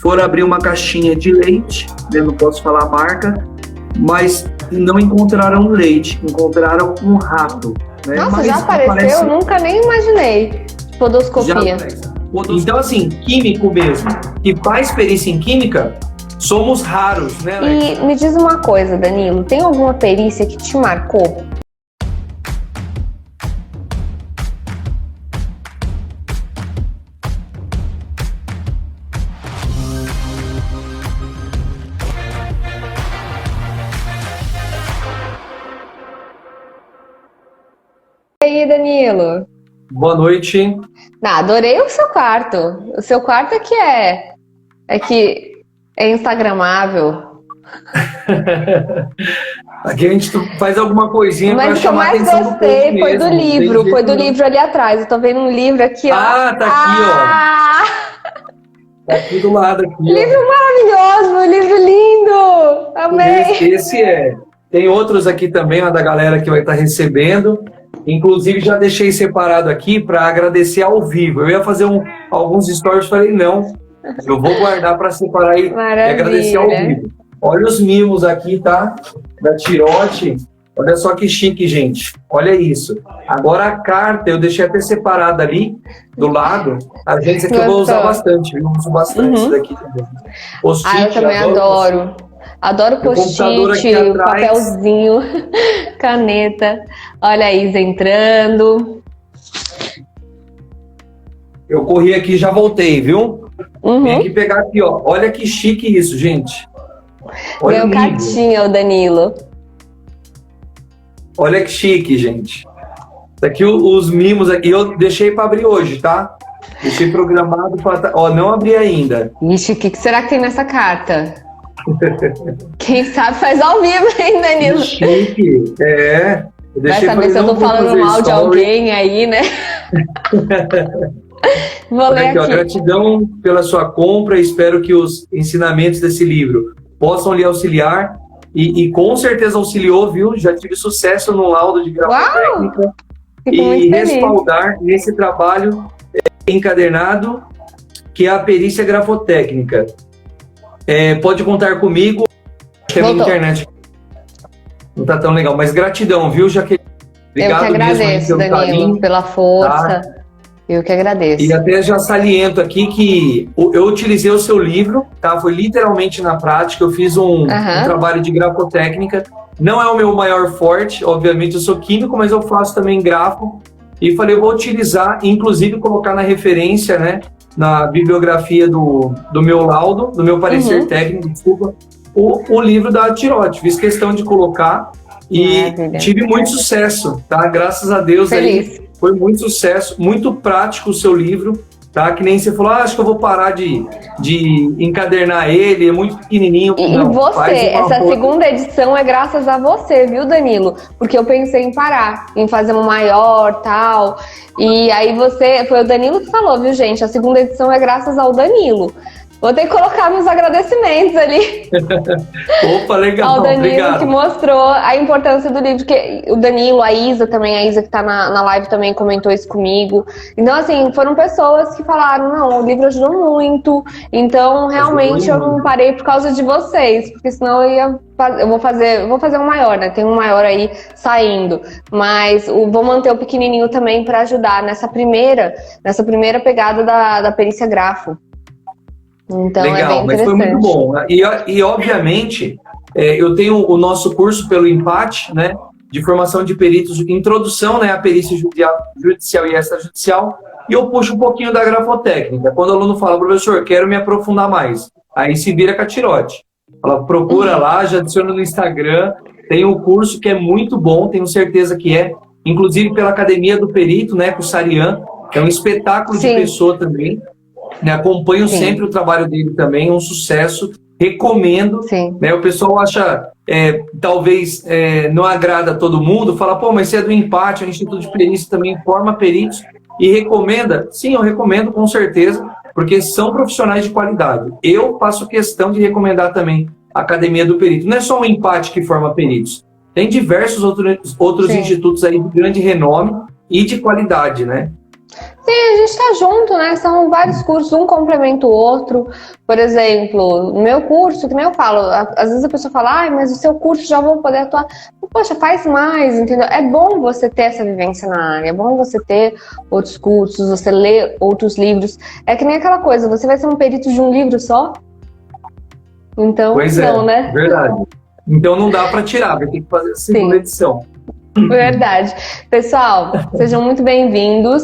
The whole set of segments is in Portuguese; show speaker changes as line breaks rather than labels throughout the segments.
foram abrir uma caixinha de leite, eu não posso falar a marca, mas não encontraram leite, encontraram um rato. Né?
Nossa,
mas
já apareceu? Eu nunca nem imaginei. Podoscopia.
Então, assim, químico mesmo, que faz perícia em química, somos raros, né, Alex?
E me diz uma coisa, Danilo, tem alguma perícia que te marcou? E aí, Danilo?
Boa noite.
Adorei o seu quarto. O seu quarto é que é instagramável.
Aqui a gente faz alguma coisinha para chamar a atenção.
Mas o que eu mais gostei foi do livro. Foi do livro ali atrás. Eu tô vendo um livro aqui, ó.
Ah, tá aqui, ó. Tá aqui do lado. Aqui,
livro maravilhoso, livro lindo. Amei.
Esse é. Tem outros aqui também, ó, da galera que vai estar recebendo. Inclusive, já deixei separado aqui para agradecer ao vivo. Eu ia fazer alguns stories, falei, não, eu vou guardar para separar e agradecer ao vivo. Olha os mimos aqui, tá? Da Tirote. Olha só que chique, gente. Olha isso. Agora a carta, eu deixei até separada ali, do lado. A gente, isso aqui eu vou usar bastante. Eu uso bastante isso daqui também.
Eu também adoro. Adoro post-it, o papelzinho, caneta. Olha a Isa entrando.
Eu corri aqui e já voltei, viu? Vem aqui pegar aqui, ó. Olha que chique isso, gente.
Meu cartinha, o Danilo.
Olha que chique, gente. Aqui os mimos aqui. Eu deixei para abrir hoje, tá? Deixei programado para... Ó, não abri ainda.
Ixi, o que será que tem nessa carta? Quem sabe faz ao vivo, hein, Danilo?
Chique, é.
Vai saber se eu tô falando mal de alguém aí, né? Vou ler aqui. Ó,
gratidão pela sua compra. Espero que os ensinamentos desse livro possam lhe auxiliar. E com certeza auxiliou, viu? Já tive sucesso no laudo de grafotécnica. E respaldar nesse trabalho encadernado, que é a perícia grafotécnica. Pode contar comigo, que a minha internet não tá tão legal, mas gratidão, viu, Jaqueline?
Obrigado. Eu que agradeço, Danilo, carinho, pela força. Tá? Eu que agradeço.
E até já saliento aqui que eu utilizei o seu livro, tá? Foi literalmente na prática, eu fiz um trabalho de grafotécnica. Não é o meu maior forte, obviamente eu sou químico, mas eu faço também grafo. E falei, eu vou utilizar, inclusive colocar na referência, né? Na bibliografia do meu laudo, do meu parecer técnico, desculpa, o livro da Tirote. Fiz questão de colocar e tive muito sucesso, tá? Graças a Deus aí, foi muito sucesso, muito prático o seu livro, tá? Que nem você falou, acho que eu vou parar de encadernar ele, é muito pequenininho.
E não, você, essa segunda edição é graças a você, viu, Danilo? Porque eu pensei em parar, em fazer um maior, tal. E aí foi o Danilo que falou, viu, gente? A segunda edição é graças ao Danilo. Vou ter que colocar meus agradecimentos ali.
Opa, legal.
Ao Danilo,
obrigado.
Que mostrou a importância do livro. Que o Danilo, a Isa também, a Isa que tá na live também comentou isso comigo. Então, assim, foram pessoas que falaram, não, o livro ajudou muito. Então, realmente, eu não parei por causa de vocês. Porque senão eu vou fazer um maior, né? Tem um maior aí saindo. Mas vou manter o pequenininho também para ajudar nessa primeira pegada da perícia grafo. Então,
legal, mas foi muito bom. E obviamente, eu tenho o nosso curso pelo Empate, né, de formação de peritos, introdução, né, à perícia judicial e extrajudicial, e eu puxo um pouquinho da grafotécnica. Quando o aluno fala, professor, quero me aprofundar mais, aí se vira com a Tirote. Ela procura lá, já adiciona no Instagram, tem um curso que é muito bom, tenho certeza que é, inclusive pela Academia do Perito, né, com o Sarian, que é um espetáculo de pessoa também. Acompanho sempre o trabalho dele também, um sucesso, recomendo. Né, o pessoal acha, talvez não agrada a todo mundo, fala, pô, mas você é do Empate, o Instituto de Perícia também forma peritos e recomenda. Sim, eu recomendo com certeza, porque são profissionais de qualidade. Eu faço questão de recomendar também a Academia do Perito. Não é só o Empate que forma peritos, tem diversos outros institutos aí de grande renome e de qualidade, né?
Sim, a gente tá junto, né? São vários cursos, um complementa o outro. Por exemplo, no meu curso, que nem eu falo, às vezes a pessoa fala, ai, mas o seu curso já vou poder atuar. Poxa, faz mais, entendeu? É bom você ter essa vivência na área, é bom você ter outros cursos, você ler outros livros. É que nem aquela coisa, você vai ser um perito de um livro só? Então,
Pois
não,
é,
né?
verdade. Então não dá para tirar, vai ter que fazer a segunda edição.
Verdade. Pessoal, sejam muito bem-vindos.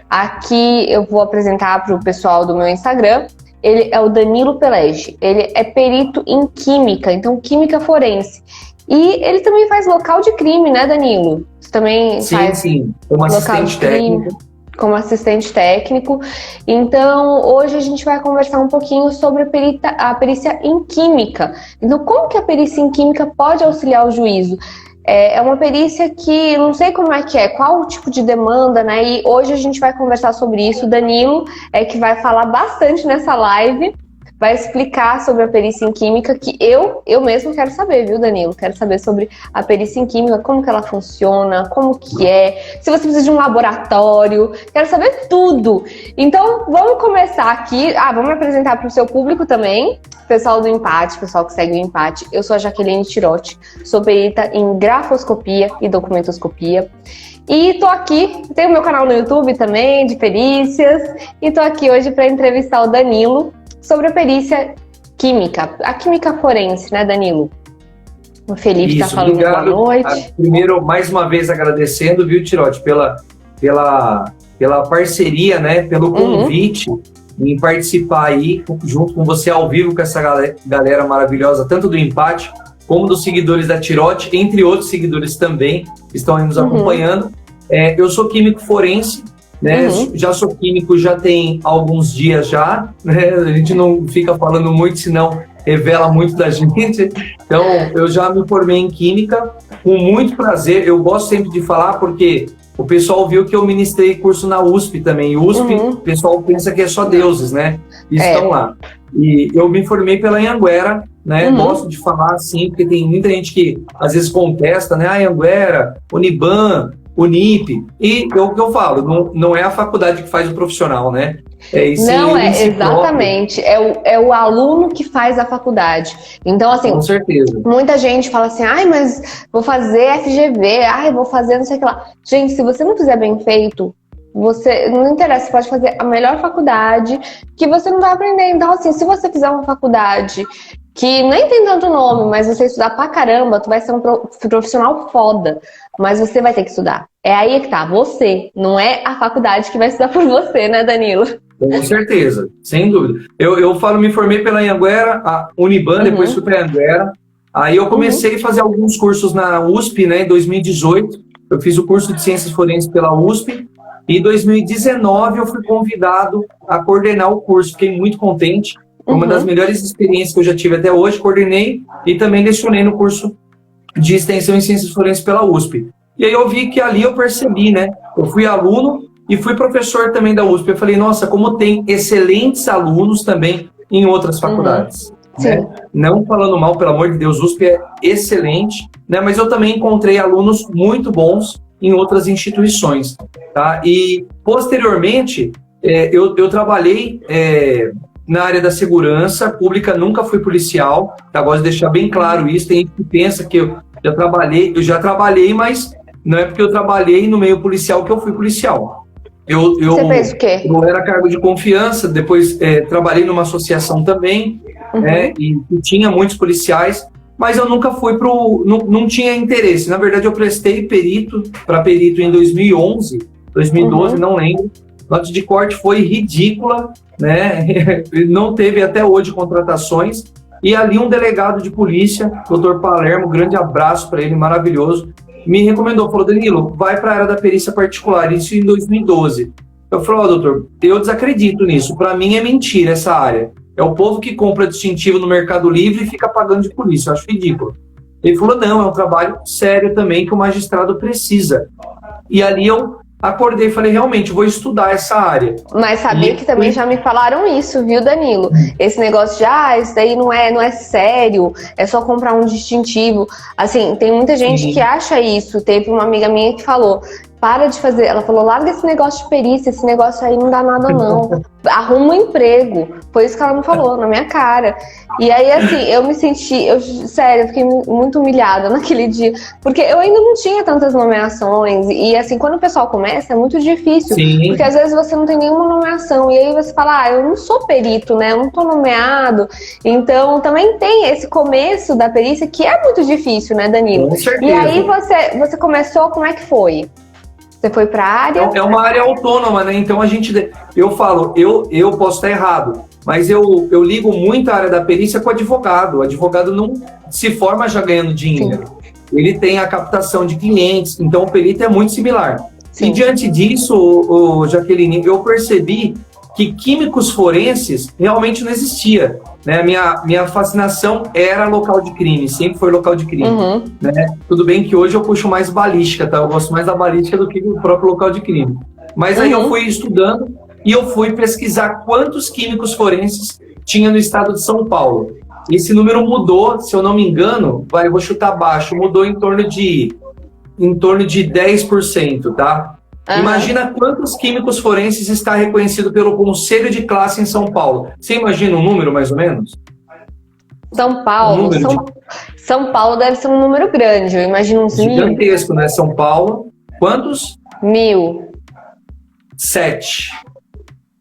Aqui eu vou apresentar para o pessoal do meu Instagram. Ele é o Danilo Pelege. Ele é perito em química, então química forense. E ele também faz local de crime, né, Danilo? Você também faz
Sim, como assistente técnico.
Como assistente técnico. Então, hoje a gente vai conversar um pouquinho sobre a perícia em química. Então, como que a perícia em química pode auxiliar o juízo? É uma perícia que não sei como é que é, qual o tipo de demanda, né? E hoje a gente vai conversar sobre isso. O Danilo é que vai falar bastante nessa live, vai explicar sobre a perícia em química, que eu mesmo quero saber, viu, Danilo? Quero saber sobre a perícia em química, como que ela funciona, como que é, se você precisa de um laboratório, quero saber tudo. Então, vamos começar aqui. Vamos apresentar para o seu público também, pessoal do Empate, pessoal que segue o Empate. Eu sou a Jaqueline Tirotti, sou perita em grafoscopia e documentoscopia. E tô aqui, tenho meu canal no YouTube também, de perícias, e tô aqui hoje para entrevistar o Danilo sobre a perícia química, a química forense, né, Danilo? O Felipe está falando
obrigado.
Boa noite.
Primeiro, mais uma vez agradecendo, viu, Tirotti, pela parceria, né, pelo convite em participar aí junto com você ao vivo com essa galera maravilhosa, tanto do Empate como dos seguidores da Tirotti, entre outros seguidores também que estão aí nos acompanhando. Eu sou químico forense, né? Já sou químico, já tem alguns dias já, né? A gente não fica falando muito, senão revela muito da gente. Então, eu já me formei em química, com muito prazer. Eu gosto sempre de falar porque o pessoal viu que eu ministrei curso na USP também. USP, o pessoal pensa que é só deuses, né? E estão lá. E eu me formei pela Anhanguera, né? Gosto de falar assim, porque tem muita gente que às vezes contesta, né? Anhanguera, Uniban, Unip, e o que eu falo, não é a faculdade que faz o profissional, né?
Não é, exatamente, é o aluno que faz a faculdade. Então, assim,
com certeza.
Muita gente fala assim, mas vou fazer FGV, vou fazer não sei o que lá. Gente, se você não fizer bem feito, você, não interessa, você pode fazer a melhor faculdade que você não vai aprender. Então, assim, se você fizer uma faculdade que nem tem tanto nome, mas você estudar pra caramba, tu vai ser um profissional foda. Mas você vai ter que estudar. É aí que tá, você. Não é a faculdade que vai estudar por você, né, Danilo?
Com certeza, sem dúvida. Eu falo, me formei pela Anhanguera, a Uniban, depois fui para a Anhanguera. Aí eu comecei a fazer alguns cursos na USP, né, em 2018. Eu fiz o curso de Ciências Forenses pela USP. E em 2019 eu fui convidado a coordenar o curso. Fiquei muito contente. Foi uma das melhores experiências que eu já tive até hoje. Coordenei e também lecionei no curso de extensão em Ciências Forenses pela USP. E aí eu vi que ali eu percebi, né? Eu fui aluno e fui professor também da USP. Eu falei, nossa, como tem excelentes alunos também em outras faculdades. Né? Não falando mal, pelo amor de Deus, USP é excelente, né? Mas eu também encontrei alunos muito bons em outras instituições. Tá? E, posteriormente, eu trabalhei na área da segurança pública, nunca fui policial, tá? Gosto de deixar bem claro isso. Tem gente que pensa que eu já trabalhei, mas não é porque eu trabalhei no meio policial que eu fui policial.
Você fez o quê?
Eu era cargo de confiança, depois trabalhei numa associação também, e tinha muitos policiais, mas eu nunca fui não tinha interesse. Na verdade, eu prestei para perito em 2011, 2012, não lembro. Nota de corte foi ridícula, né? Não teve até hoje contratações. E ali um delegado de polícia, Dr. Palermo, grande abraço para ele, maravilhoso, me recomendou, falou, Danilo, vai para a área da perícia particular, isso em 2012. Eu falei, doutor, eu desacredito nisso, para mim é mentira essa área. É o povo que compra distintivo no Mercado Livre e fica pagando de polícia, eu acho ridículo. Ele falou, não, é um trabalho sério também que o magistrado precisa. E ali eu acordei e falei, realmente, vou estudar essa área.
Mas sabia que também já me falaram isso, viu, Danilo? Esse negócio de, isso daí não é sério, é só comprar um distintivo. Assim, tem muita gente que acha isso. Teve uma amiga minha que falou, para de fazer. Ela falou, larga esse negócio de perícia, esse negócio aí não dá nada não. Arruma um emprego. Foi isso que ela me falou, na minha cara. E aí, assim, eu me senti, sério, eu fiquei muito humilhada naquele dia, porque eu ainda não tinha tantas nomeações, e assim, quando o pessoal começa, é muito difícil,
Sim.
porque às vezes você não tem nenhuma nomeação, e aí você fala, eu não sou perito, né, eu não tô nomeado, então também tem esse começo da perícia, que é muito difícil, né, Danilo?
Com certeza.
E aí você começou, como é que foi? Você foi para a área?
É uma área autônoma, né? Então eu falo, eu posso estar errado, mas eu ligo muito a área da perícia com o advogado. O advogado não se forma já ganhando dinheiro. Sim. Ele tem a captação de clientes, então o perito é muito similar. Sim. E diante disso, Jaqueline, eu percebi que químicos forenses realmente não existia. Né? Minha fascinação era local de crime, sempre foi local de crime. Uhum. Né? Tudo bem que hoje eu puxo mais balística, tá? Eu gosto mais da balística do que do próprio local de crime. Mas aí eu fui estudando e eu fui pesquisar quantos químicos forenses tinha no estado de São Paulo. Esse número mudou, se eu não me engano, eu vou chutar baixo, mudou em torno de 10%, tá? Uhum. Imagina quantos químicos forenses está reconhecido pelo Conselho de Classe em São Paulo. Você imagina um número, mais ou menos?
São Paulo, São Paulo deve ser um número grande, eu imagino uns
gigantesco, né? São Paulo, quantos?
1000.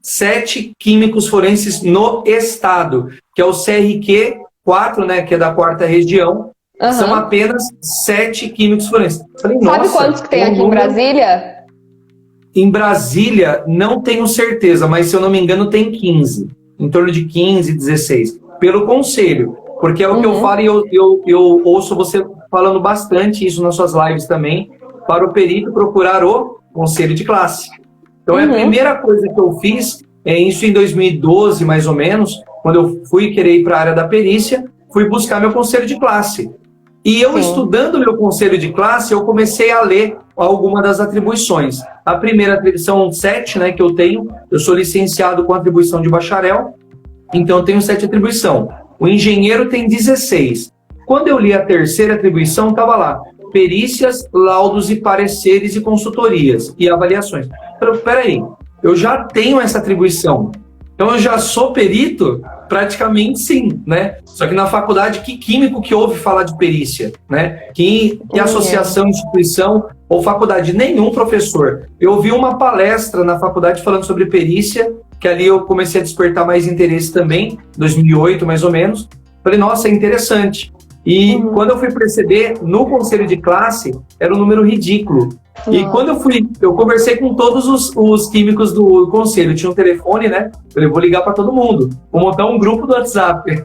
7 químicos forenses no estado, que é o CRQ 4, né? Que é da 4ª região. Uhum. São apenas 7 químicos forenses. Falei,
sabe quantos que tem aqui em Brasília?
Em Brasília, não tenho certeza, mas se eu não me engano tem 15. Em torno de 15, 16. Pelo conselho. Porque é o que eu falo e eu ouço você falando bastante isso nas suas lives também, para o perito procurar o conselho de classe. Então, a primeira coisa que eu fiz, isso em 2012, mais ou menos, quando eu fui querer ir para a área da perícia, fui buscar meu conselho de classe. E eu, estudando meu conselho de classe, eu comecei a ler algumas das atribuições. A primeira atribuição 7, né, que eu tenho, eu sou licenciado com atribuição de bacharel, então eu tenho 7 atribuição. O engenheiro tem 16. Quando eu li a terceira atribuição, estava lá, perícias, laudos e pareceres e consultorias e avaliações. Então, peraí, eu já tenho essa atribuição, então eu já sou perito? Praticamente sim, né? Só que na faculdade, que químico que ouve falar de perícia, né? Que associação, instituição ou faculdade? Nenhum professor. Eu ouvi uma palestra na faculdade falando sobre perícia, que ali eu comecei a despertar mais interesse também, 2008 mais ou menos. Falei, nossa, é interessante. E quando eu fui perceber, no conselho de classe, era um número ridículo. E quando eu conversei com todos os químicos do conselho, tinha um telefone, né? Eu falei, vou ligar para todo mundo, vou montar um grupo do WhatsApp.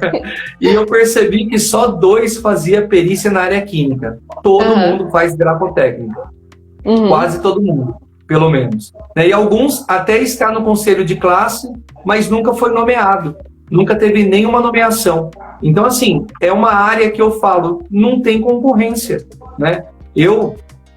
E eu percebi que só 2 fazia perícia na área química. Todo mundo faz grafotécnica. Quase todo mundo, pelo menos. E alguns até estão no conselho de classe, mas nunca foi nomeado. Nunca teve nenhuma nomeação. Então, assim, é uma área que eu falo, não tem concorrência, né? Eu,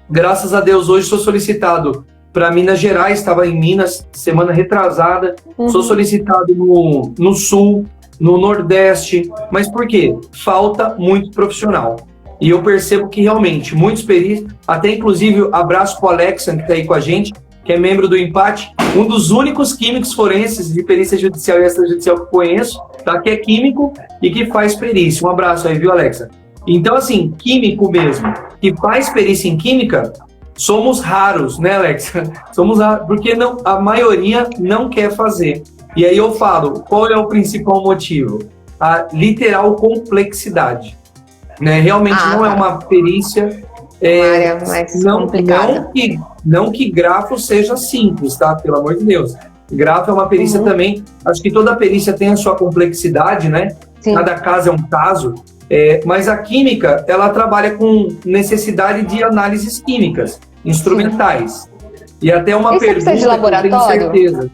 graças a Deus, hoje sou solicitado para Minas Gerais, estava em Minas semana retrasada, sou solicitado no Sul, no Nordeste, mas por quê? Falta muito profissional. E eu percebo que realmente muitos peritos, até inclusive abraço para o Alexa, que está aí com a gente, que é membro do Empate, um dos únicos químicos forenses de perícia judicial e extrajudicial que eu conheço, tá? Que é químico e que faz perícia. Um abraço aí, viu, Alexa? Então, assim, químico mesmo, que faz perícia em química, somos raros, né, Alexa? Somos raros, porque a maioria não quer fazer. E aí eu falo, qual é o principal motivo? A literal complexidade. Né? Realmente não é uma perícia...
área mais complicada.
Não que grafo seja simples, tá? Pelo amor de Deus. Grafo é uma perícia também, acho que toda perícia tem a sua complexidade, né? Sim. Cada caso é um caso, mas a química, ela trabalha com necessidade de análises químicas, instrumentais. E até uma pergunta
de laboratório?
Que eu tenho certeza.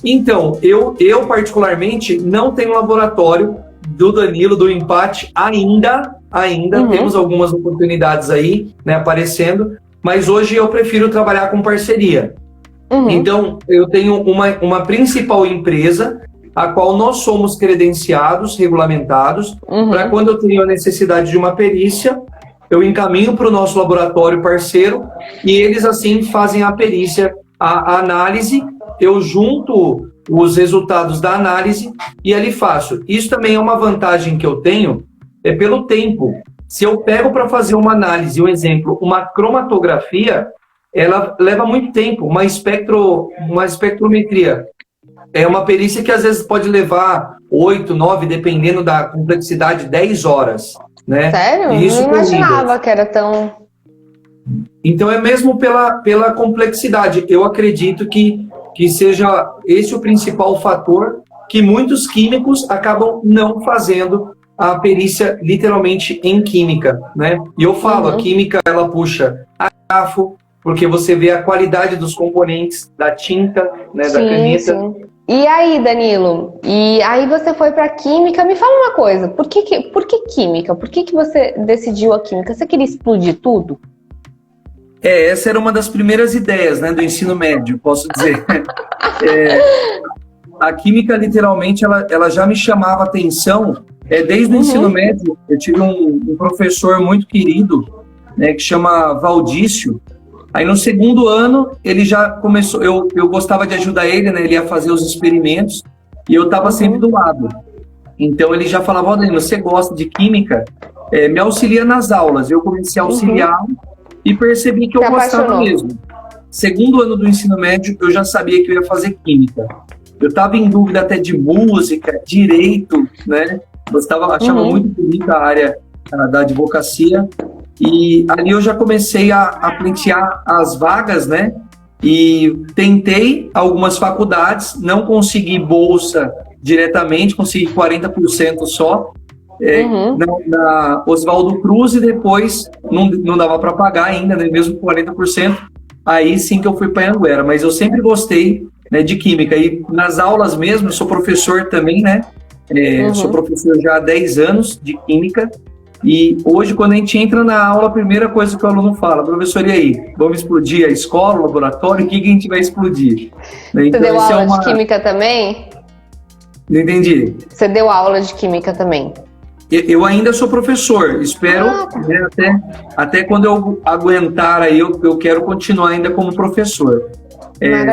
Então, eu particularmente não tenho laboratório do Danilo, do Empate, ainda temos algumas oportunidades aí, né, aparecendo, mas hoje eu prefiro trabalhar com parceria. Então, eu tenho uma principal empresa, a qual nós somos credenciados, regulamentados, para quando eu tenho a necessidade de uma perícia, eu encaminho para o nosso laboratório parceiro e eles, assim, fazem a perícia, a análise, eu junto os resultados da análise e ali faço. Isso também é uma vantagem que eu tenho, é pelo tempo. Se eu pego para fazer uma análise, um exemplo, uma cromatografia, ela leva muito tempo. Uma espectrometria é uma perícia que às vezes pode levar 8, 9, dependendo da complexidade, 10 horas. Né?
Sério?
E isso
não imaginava que era tão...
Então é mesmo pela complexidade. Eu acredito que seja esse o principal fator que muitos químicos acabam não fazendo a perícia literalmente em química, né? E eu falo, a química ela puxa a grafo, porque você vê a qualidade dos componentes, da tinta, né, da caneta.
Sim. E aí, Danilo? E aí você foi para química? Me fala uma coisa, por que química? Por que você decidiu a química? Você queria explodir tudo?
Essa era uma das primeiras ideias, né, do ensino médio, posso dizer. A química, literalmente, ela já me chamava atenção. Desde o ensino médio, eu tive um professor muito querido, né, que chama Valdício. Aí no segundo ano, ele já começou, eu gostava de ajudar ele, né, ele ia fazer os experimentos, e eu estava sempre do lado. Então ele já falava, Danilo, você gosta de química? Me auxilia nas aulas. Eu comecei a auxiliá-lo e percebi que eu gostava mesmo. Segundo ano do ensino médio, eu já sabia que eu ia fazer química. Eu estava em dúvida até de música, direito, né? Achava muito bonita a área da advocacia. E ali eu já comecei a pleitear as vagas, né? E tentei algumas faculdades, não consegui bolsa diretamente, consegui 40% só. Na Oswaldo Cruz, e depois não dava para pagar ainda, né? Mesmo 40%. Aí sim que eu fui para Anhanguera. Mas eu sempre gostei, né, de química. E nas aulas mesmo, eu sou professor também, né? Sou professor já há 10 anos de química. E hoje, quando a gente entra na aula, a primeira coisa que o aluno fala, professor, e aí? Vamos explodir a escola, o laboratório? O que a gente vai explodir? Né? Então,
você deu aula de química também?
Não entendi.
Você deu aula de química também?
Eu ainda sou professor, espero, né, até quando eu aguentar aí, eu quero continuar ainda como professor.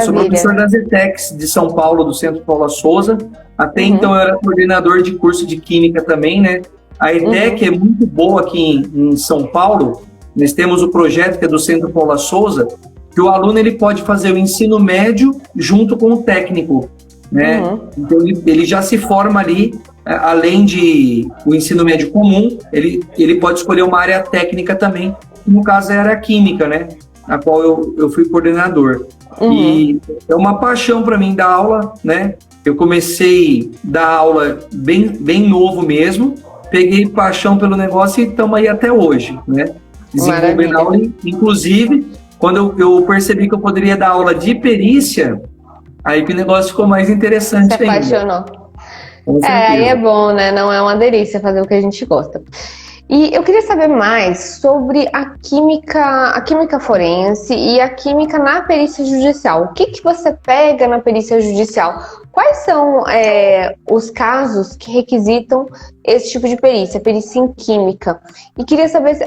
Sou professor da Zetex de São Paulo, do Centro Paula Souza. Até então eu era coordenador de curso de Química também, né? A ETEC é muito boa aqui em São Paulo. Nós temos o projeto que é do Centro Paula Souza, que o aluno ele pode fazer o ensino médio junto com o técnico, né? Então ele já se forma ali, além de o ensino médio comum, ele pode escolher uma área técnica também, que no caso era a química, né? A qual eu fui coordenador. E é uma paixão para mim dar aula, né? Eu comecei a dar aula bem novo mesmo, peguei paixão pelo negócio e estamos aí até hoje, né? Desenvolvendo aula, inclusive, quando eu percebi que eu poderia dar aula de perícia, aí que o negócio ficou mais interessante ainda.
Você apaixonou. Aí é bom, né? Não é uma delícia fazer o que a gente gosta. E eu queria saber mais sobre a química forense e a química na perícia judicial. O que você pega na perícia judicial? Quais são os casos que requisitam esse tipo de perícia em química? E queria saber se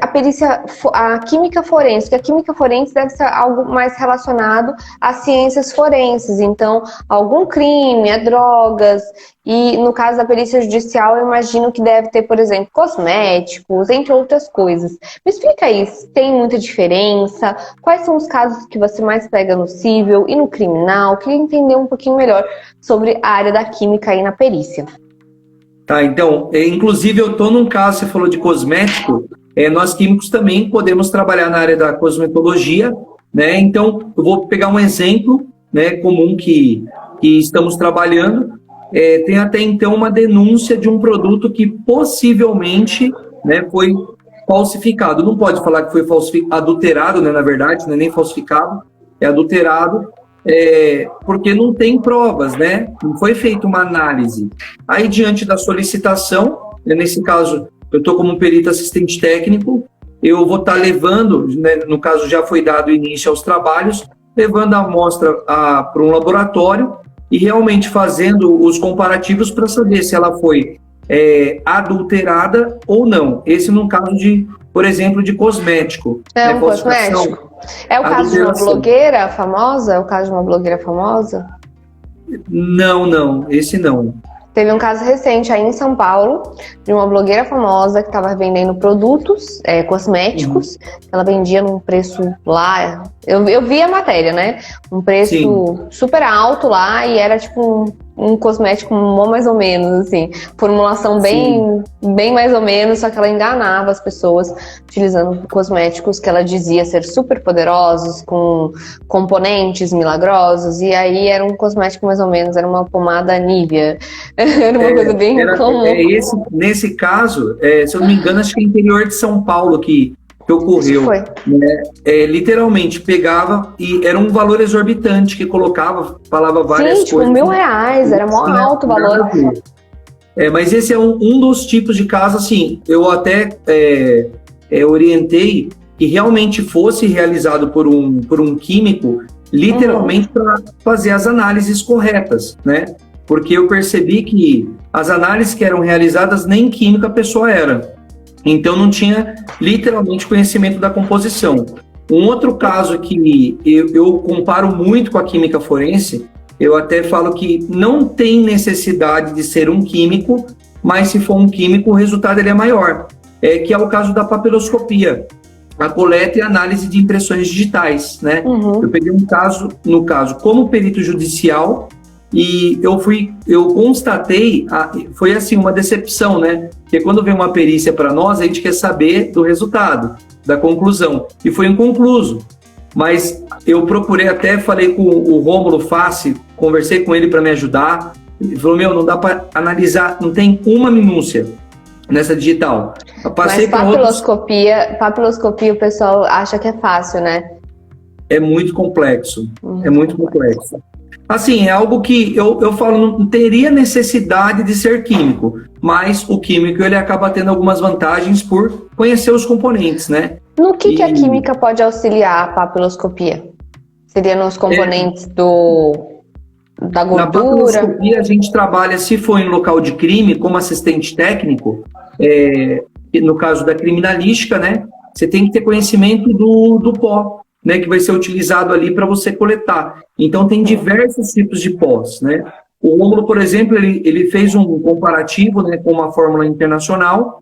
a química forense, porque a química forense deve ser algo mais relacionado às ciências forenses, então algum crime, a drogas, e no caso da perícia judicial eu imagino que deve ter, por exemplo, cosméticos, entre outras coisas. Me explica isso, tem muita diferença? Quais são os casos que você mais pega no cível e no criminal? Queria entender um pouquinho melhor sobre a área da química aí na perícia.
Tá, então, inclusive eu estou num caso, você falou de cosmético, nós químicos também podemos trabalhar na área da cosmetologia, né? Então, eu vou pegar um exemplo, né, comum que estamos trabalhando. Tem até então uma denúncia de um produto que possivelmente, né, foi falsificado. Não pode falar que foi adulterado, né, na verdade, não é nem falsificado, é adulterado, porque não tem provas, né? Não foi feita uma análise. Aí, diante da solicitação, nesse caso, eu estou como perito assistente técnico, eu vou estar levando, né, no caso já foi dado início aos trabalhos, levando a amostra para um laboratório e realmente fazendo os comparativos para saber se ela foi adulterada ou não. Esse no caso por exemplo, de cosmético.
É
né?
um cosmético? É o caso de uma blogueira famosa? É o caso de uma blogueira famosa?
Não, esse não.
Teve um caso recente aí em São Paulo, de uma blogueira famosa que estava vendendo produtos cosméticos. Ela vendia num preço lá, eu vi a matéria, né? Um preço super alto lá, e era tipo um cosmético mais ou menos, assim. Formulação bem mais ou menos, só que ela enganava as pessoas utilizando cosméticos que ela dizia ser super poderosos, com componentes milagrosos, e aí era um cosmético mais ou menos, era uma pomada Nivea. Era uma coisa bem comum.
Nesse caso, se eu não me engano, acho que é interior de São Paulo que ocorreu.
Foi.
Né? Literalmente pegava e era um valor exorbitante que colocava, falava várias coisas.
Sim, tipo R$1.000, era mó alto o valor.
Mas esse é um dos tipos de casos, assim, eu até orientei que realmente fosse realizado por um químico, literalmente para fazer as análises corretas, né? Porque eu percebi que as análises que eram realizadas nem química a pessoa era. Então não tinha literalmente conhecimento da composição. Um outro caso que eu comparo muito com a química forense, eu até falo que não tem necessidade de ser um químico, mas se for um químico o resultado ele é maior, que é o caso da papiloscopia, a coleta e análise de impressões digitais, né? Eu peguei no caso como perito judicial, e eu constatei, foi assim, uma decepção, né? Porque quando vem uma perícia para nós, a gente quer saber do resultado, da conclusão. E foi inconcluso. Mas eu procurei, até falei com o Rômulo Fassi, conversei com ele para me ajudar. Ele falou, não dá para analisar, não tem uma minúcia nessa digital. Eu passei.
Mas papiloscopia o pessoal acha que é fácil, né?
É muito complexo, é muito complexo. Assim, é algo que eu falo, não teria necessidade de ser químico, mas o químico ele acaba tendo algumas vantagens por conhecer os componentes, né?
No que a química pode auxiliar a papiloscopia? Seria nos componentes da gordura?
Na papiloscopia a gente trabalha, se for em local de crime, como assistente técnico, no caso da criminalística, né? Você tem que ter conhecimento do pó, né, que vai ser utilizado ali para você coletar. Então, tem diversos tipos de pós, né? O Rômulo, por exemplo, ele fez um comparativo, né, com uma fórmula internacional,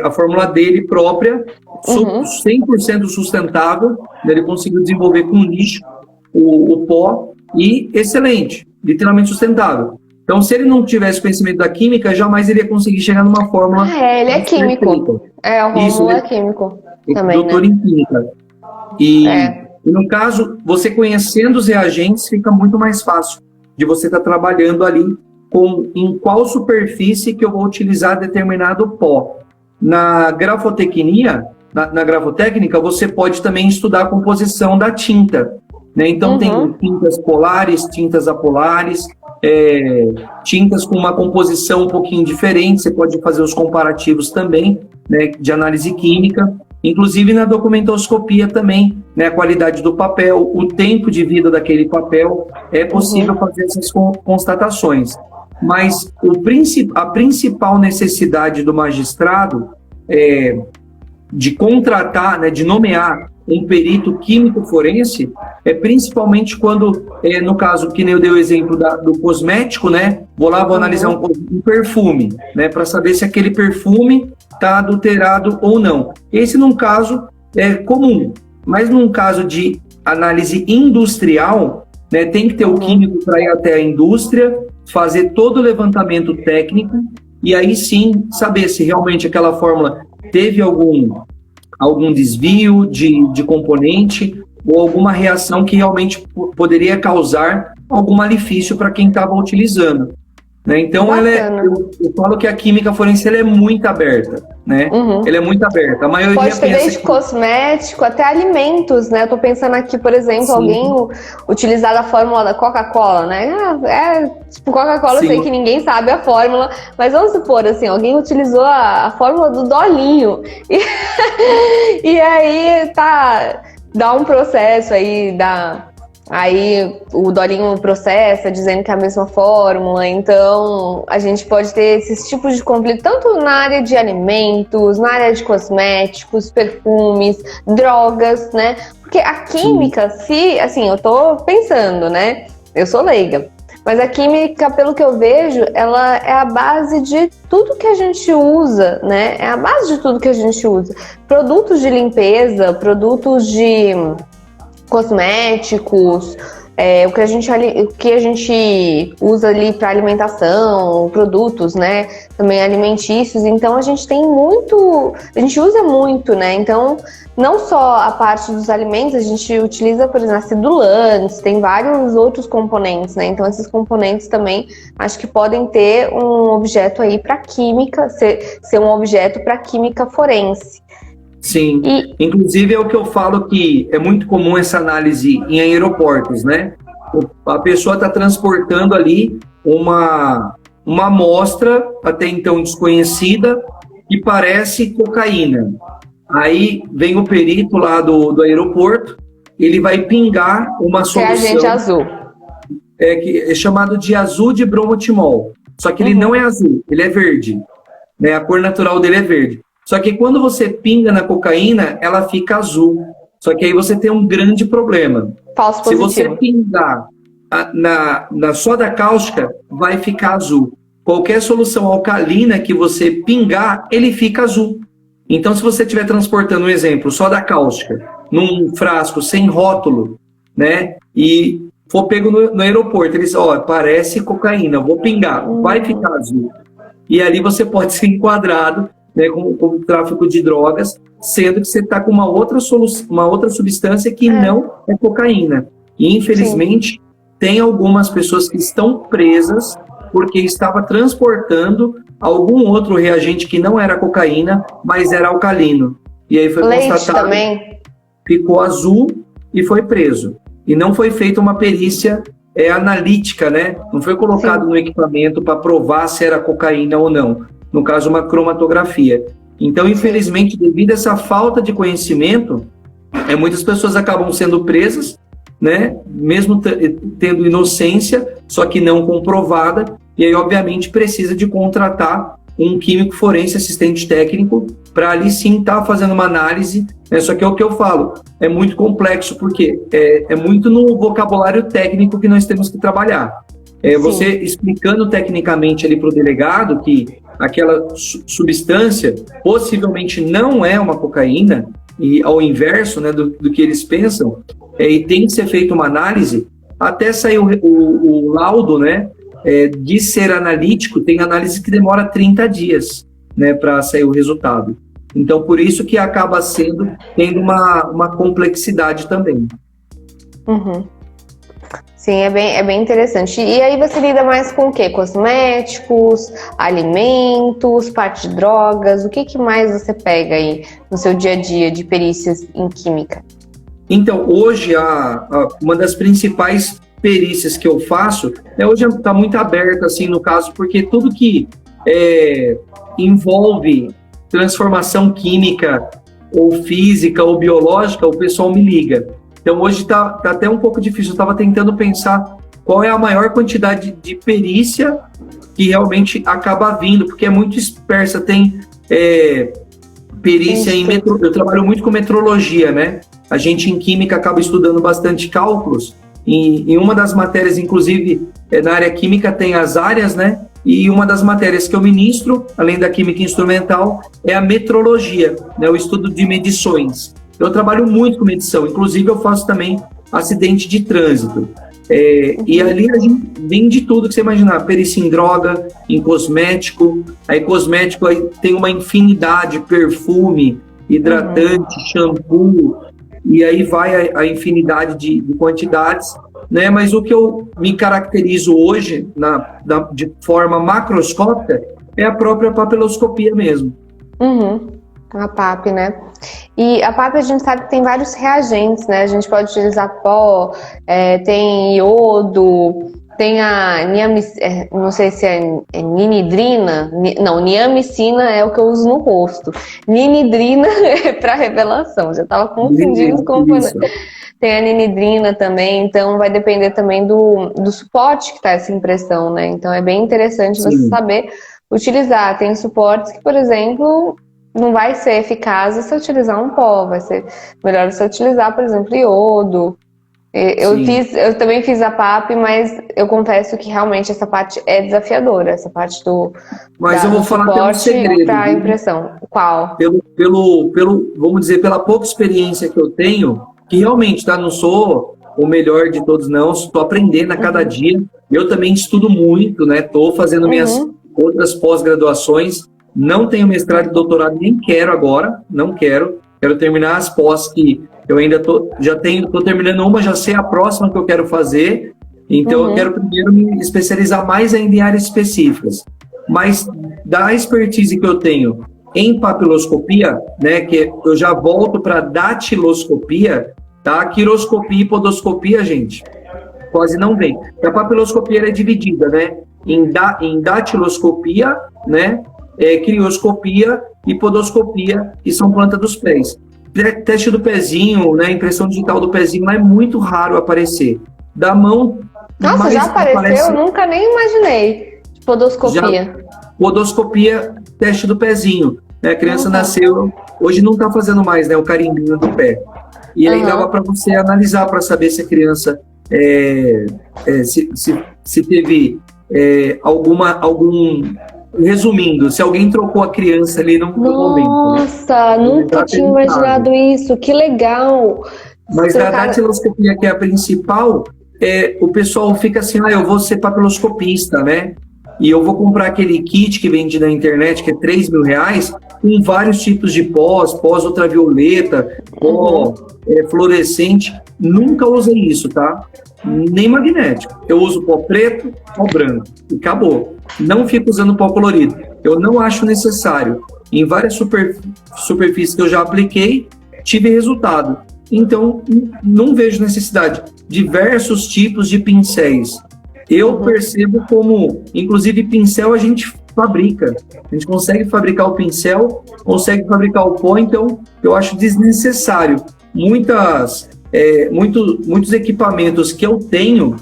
a fórmula dele própria, 100% sustentável, né, ele conseguiu desenvolver com lixo o pó, e excelente, literalmente sustentável. Então, se ele não tivesse conhecimento da química, jamais ele ia conseguir chegar numa fórmula...
ele é químico. O Rômulo é químico também,
doutor,
né?
em química. E no caso, você conhecendo os reagentes, fica muito mais fácil de você estar trabalhando ali em qual superfície que eu vou utilizar determinado pó. Na grafotecnia, na grafotécnica, você pode também estudar a composição da tinta, né? Então tem tintas polares, tintas apolares, tintas com uma composição um pouquinho diferente, você pode fazer os comparativos também, né, de análise química. Inclusive na documentoscopia também, né, a qualidade do papel, o tempo de vida daquele papel, é possível fazer essas constatações. Mas a principal necessidade do magistrado de contratar, né, de nomear um perito químico forense, principalmente quando, no caso, que nem eu dei o exemplo do cosmético, né, vou analisar um perfume, né, para saber se aquele perfume está adulterado ou não. Esse, num caso, é comum, mas num caso de análise industrial, né, tem que ter o químico para ir até a indústria, fazer todo o levantamento técnico e aí sim saber se realmente aquela fórmula teve algum desvio de componente ou alguma reação que realmente poderia causar algum malefício para quem estava utilizando. Né? Então, eu falo que a química forense ela é muito aberta, né? Ela é muito aberta. A maioria
pode ter desde cosmético até alimentos, né? Eu tô pensando aqui, por exemplo, alguém utilizar a fórmula da Coca-Cola, né? Tipo, Coca-Cola, eu sei que ninguém sabe a fórmula, mas vamos supor, assim, alguém utilizou a fórmula do Dolinho e aí dá um processo aí, Aí o Dolinho processa dizendo que é a mesma fórmula, então a gente pode ter esses tipos de conflito tanto na área de alimentos, na área de cosméticos, perfumes, drogas, né? Porque a química, se, assim, eu tô pensando, né? Eu sou leiga, mas a química, pelo que eu vejo, ela é a base de tudo que a gente usa, né? É a base de tudo que a gente usa. Produtos de limpeza, produtos de cosméticos, o que a gente usa ali para alimentação, produtos, né, também alimentícios. Então a gente usa muito, né? Então não só a parte dos alimentos, a gente utiliza, por exemplo, acidulantes, tem vários outros componentes, né? Então esses componentes também acho que podem ter um objeto aí para química, ser um objeto para química forense.
Sim, inclusive é o que eu falo, que é muito comum essa análise em aeroportos, né? A pessoa está transportando ali uma amostra até então desconhecida que parece cocaína. Aí vem o perito lá do aeroporto, ele vai pingar uma solução.
É agente azul.
Que é chamado de azul de bromotimol. Só que ele não é azul, ele é verde. Né? A cor natural dele é verde. Só que quando você pinga na cocaína, ela fica azul. Só que aí você tem um grande problema.
Falso positivo.
Se você pingar na soda cáustica, vai ficar azul. Qualquer solução alcalina que você pingar, ele fica azul. Então, se você estiver transportando, um exemplo, soda cáustica, num frasco sem rótulo, né, e for pego no aeroporto, eles, parece cocaína, vou pingar, vai ficar azul. E ali você pode ser enquadrado, né, como tráfico de drogas, sendo que você está com uma outra substância que não é cocaína. E, infelizmente, tem algumas pessoas que estão presas porque estava transportando algum outro reagente que não era cocaína, mas era alcalino. E aí foi constatado,
também
ficou azul e foi preso. E não foi feita uma perícia analítica, né? Não foi colocado no equipamento para provar se era cocaína ou não. No caso, uma cromatografia. Então, infelizmente, devido a essa falta de conhecimento, muitas pessoas acabam sendo presas, né? Mesmo tendo inocência, só que não comprovada, e aí, obviamente, precisa de contratar um químico forense, assistente técnico, para ali sim estar fazendo uma análise, né? Só que é o que eu falo, é muito complexo, porque é muito no vocabulário técnico que nós temos que trabalhar. Você explicando tecnicamente ali para o delegado que aquela substância possivelmente não é uma cocaína, e ao inverso, né, do que eles pensam, e tem que ser feita uma análise, até sair o laudo, né, de ser analítico, tem análise que demora 30 dias, né, para sair o resultado. Então, por isso que acaba tendo uma complexidade também.
Sim, é bem interessante. E aí você lida mais com o quê? Cosméticos, alimentos, parte de drogas? O que mais você pega aí no seu dia a dia de perícias em química?
Então, hoje, uma das principais perícias que eu faço, né, hoje está muito aberto, assim, no caso, porque tudo que envolve transformação química, ou física, ou biológica, o pessoal me liga. Então, hoje está até um pouco difícil. Eu estava tentando pensar qual é a maior quantidade de perícia que realmente acaba vindo, porque é muito dispersa. Tem perícia em eu trabalho muito com metrologia, né? A gente em química acaba estudando bastante cálculos. Em uma das matérias, inclusive, na área química tem as áreas, né? E uma das matérias que eu ministro, além da química instrumental, é a metrologia, né? O estudo de medições. Eu trabalho muito com medição, inclusive eu faço também acidente de trânsito. E ali a gente vem de tudo que você imaginar, perícia em droga, em cosmético. Aí cosmético aí tem uma infinidade, perfume, hidratante, shampoo, e aí vai a infinidade de quantidades, né? Mas o que eu me caracterizo hoje, de forma macroscópica, é a própria papiloscopia mesmo.
A PAP, né? E a PAP a gente sabe que tem vários reagentes, né? A gente pode utilizar pó, tem iodo, Tem a não sei se é ninidrina, não, niamicina é o que eu uso no rosto. Ninidrina é para revelação, já estava confundindo os componentes. Tem a ninidrina também, então vai depender também do suporte que está essa impressão, né? Então é bem interessante você saber utilizar. Tem suportes que, por exemplo, não vai ser eficaz se utilizar um pó, vai ser melhor você utilizar, por exemplo, iodo. Eu também fiz a PAP, mas eu confesso que realmente essa parte é desafiadora, essa parte
Mas eu vou falar pelo segredo
para impressão. Qual?
Vamos dizer, pela pouca experiência que eu tenho, que realmente, tá? Não sou o melhor de todos, não. Estou aprendendo a cada dia. Eu também estudo muito, né? Estou fazendo minhas outras pós-graduações. Não tenho mestrado e doutorado, nem quero agora. Não quero. Quero terminar as pós que eu ainda estou terminando uma, já sei a próxima que eu quero fazer. Então, eu quero primeiro me especializar mais ainda em áreas específicas. Mas da expertise que eu tenho em papiloscopia, né, que eu já volto para datiloscopia, tá? Quiroscopia e podoscopia, gente, quase não vem. A papiloscopia é dividida, né, em datiloscopia, né, crioscopia e podoscopia, que são planta dos pés. Teste do pezinho, né, impressão digital do pezinho, lá é muito raro aparecer. Da mão...
Nossa, já apareceu? Eu nunca nem imaginei. Podoscopia.
Podoscopia, teste do pezinho. Né? A criança nasceu, hoje não está fazendo mais, né, o carimbinho do pé. E aí dava para você analisar para saber se a criança se teve algum... Resumindo, se alguém trocou a criança ali no momento.
Nossa, né? Nunca tinha imaginado isso. Que legal!
Mas na datiloscopia, que é a principal, o pessoal fica assim, eu vou ser papiloscopista, né? E eu vou comprar aquele kit que vende na internet, que é R$3.000, com vários tipos de pós ultravioleta, pó fluorescente. Nunca usei isso, tá? Nem magnético. Eu uso pó preto, pó branco. E acabou. Não fico usando pó colorido. Eu não acho necessário. Em várias superfícies que eu já apliquei, tive resultado. Então, não vejo necessidade. Diversos tipos de pincéis. Eu percebo como, inclusive, pincel a gente fabrica. A gente consegue fabricar o pincel, consegue fabricar o pó, então eu acho desnecessário. Muitos equipamentos que eu tenho,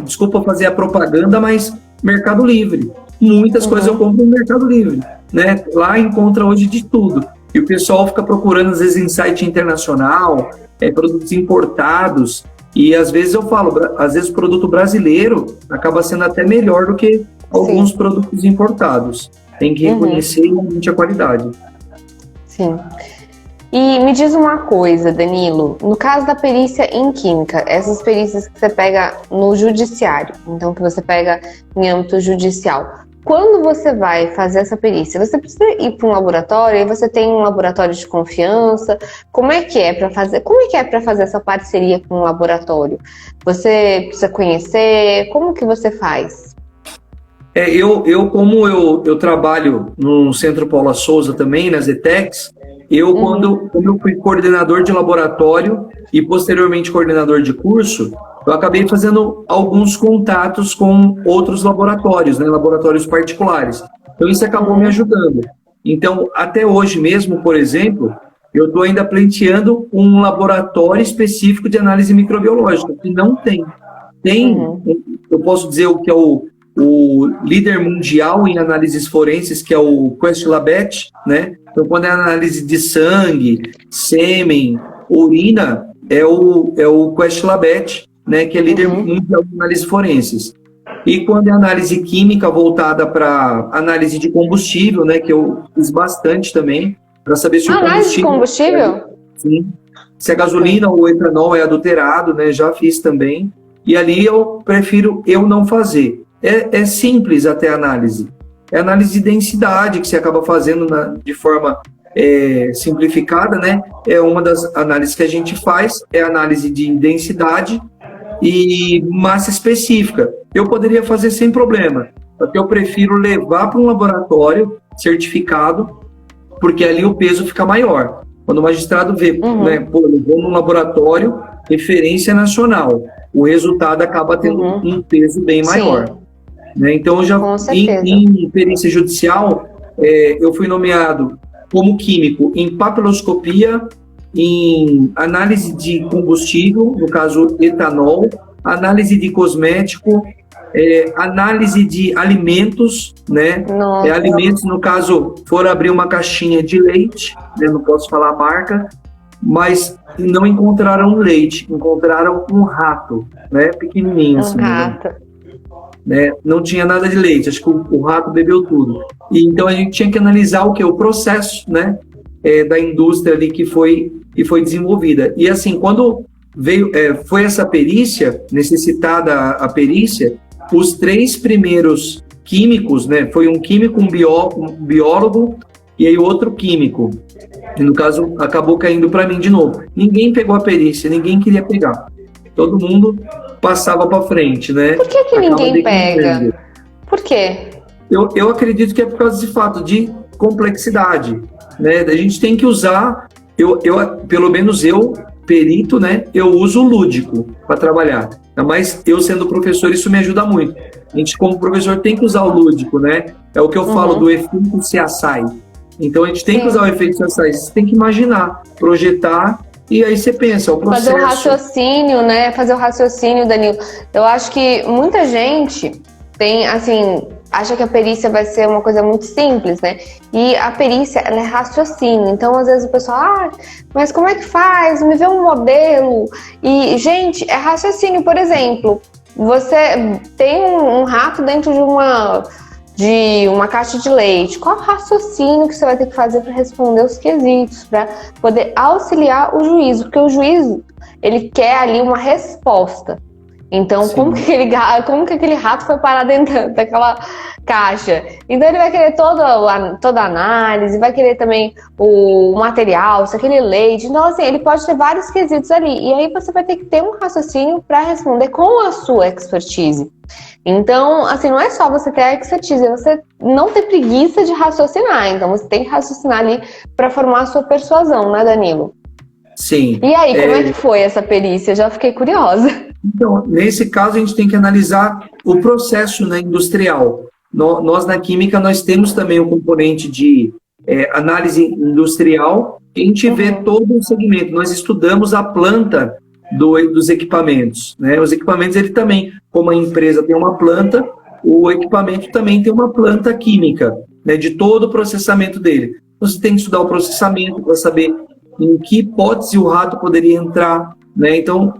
desculpa fazer a propaganda, mas Mercado Livre. Muitas coisas eu compro no Mercado Livre, né? Lá encontra hoje de tudo. E o pessoal fica procurando, às vezes, em site internacional, produtos importados. E às vezes eu falo, às vezes o produto brasileiro acaba sendo até melhor do que alguns produtos importados. Tem que reconhecer realmente a qualidade.
Sim. E me diz uma coisa, Danilo, no caso da perícia em química, essas perícias que você pega no judiciário, então que você pega em âmbito judicial, quando você vai fazer essa perícia, você precisa ir para um laboratório, e você tem um laboratório de confiança, como é que é para fazer essa parceria com o laboratório? Você precisa conhecer, como que você faz?
Como eu trabalho no Centro Paula Souza também, nas ETECs, quando eu fui coordenador de laboratório e posteriormente coordenador de curso, eu acabei fazendo alguns contatos com outros laboratórios, né, laboratórios particulares. Então isso acabou me ajudando. Então, até hoje mesmo, por exemplo, eu estou ainda pleiteando um laboratório específico de análise microbiológica, que não tem. Eu posso dizer o que é o líder mundial em análises forenses, que é o Questlabet, né? Então, quando é análise de sangue, sêmen, urina, é o Questlabet, né? Que é líder mundial em análises forenses. E quando é análise química voltada para análise de combustível, né? Que eu fiz bastante também, para saber se o combustível...
Análise de combustível?
Sim. Se a gasolina ou o etanol é adulterado, né? Já fiz também. E ali eu prefiro não fazer. É simples até a análise. É análise de densidade que você acaba fazendo de forma simplificada, né? É uma das análises que a gente faz, é análise de densidade e massa específica. Eu poderia fazer sem problema, porque eu prefiro levar para um laboratório certificado, porque ali o peso fica maior. Quando o magistrado vê, né, levou num laboratório, referência nacional. o resultado acaba tendo um peso bem maior. Né? Então, eu já em perícia judicial, eu fui nomeado como químico em papiloscopia, em análise de combustível, no caso etanol, análise de cosmético, análise de alimentos, né? Alimentos, no caso, foram abrir uma caixinha de leite, né? Não posso falar a marca, mas não encontraram leite, encontraram um rato, né? Pequenininho, assim.
Rato.
Né? Não tinha nada de leite, acho que o rato bebeu tudo. E então a gente tinha que analisar o que? O processo, né? Da indústria ali que foi desenvolvida. E assim, quando foi essa perícia, necessitada a perícia, os 3 primeiros químicos, né? Foi um químico, um biólogo e aí outro químico. E no caso, acabou caindo para mim de novo. Ninguém pegou a perícia, ninguém queria pegar. Todo mundo passava para frente, né?
Por que ninguém pega? Por quê?
Eu acredito que é por causa de fato de complexidade, né? A gente tem que usar, pelo menos eu, perito, né? Eu uso o lúdico para trabalhar. Mas eu sendo professor, isso me ajuda muito. A gente, como professor, tem que usar o lúdico, né? É o que eu falo do efeito CSI. Então, a gente tem que usar o efeito CSI. Você tem que imaginar, projetar, e aí você pensa, o processo...
Fazer o raciocínio, né? Fazer o raciocínio, Danilo. Eu acho que muita gente tem, assim, acha que a perícia vai ser uma coisa muito simples, né? E a perícia, ela é raciocínio. Então, às vezes o pessoal, mas como é que faz? Me vê um modelo. E, gente, é raciocínio. Por exemplo, você tem um rato dentro de uma caixa de leite. Qual o raciocínio que você vai ter que fazer para responder os quesitos, para poder auxiliar o juízo? Porque o juízo, ele quer ali uma resposta. Então, como que aquele rato foi parar dentro daquela caixa? Então, ele vai querer toda a análise, vai querer também o material, se aquele leite. Então, assim, ele pode ter vários quesitos ali. E aí, você vai ter que ter um raciocínio para responder com a sua expertise. Então, assim, não é só você ter a expertise, é você não ter preguiça de raciocinar. Então, você tem que raciocinar ali para formar a sua persuasão, né, Danilo?
Sim.
E aí, como é que foi essa perícia? Já fiquei curiosa.
Então, nesse caso, a gente tem que analisar o processo, né, industrial. Nós, na química, nós temos também o componente de análise industrial, e a gente vê todo o segmento. Nós estudamos a planta dos equipamentos, né? Os equipamentos, ele também, como a empresa tem uma planta, o equipamento também tem uma planta química, né, de todo o processamento dele. Você tem que estudar o processamento para saber em que hipótese o rato poderia entrar, né? Então,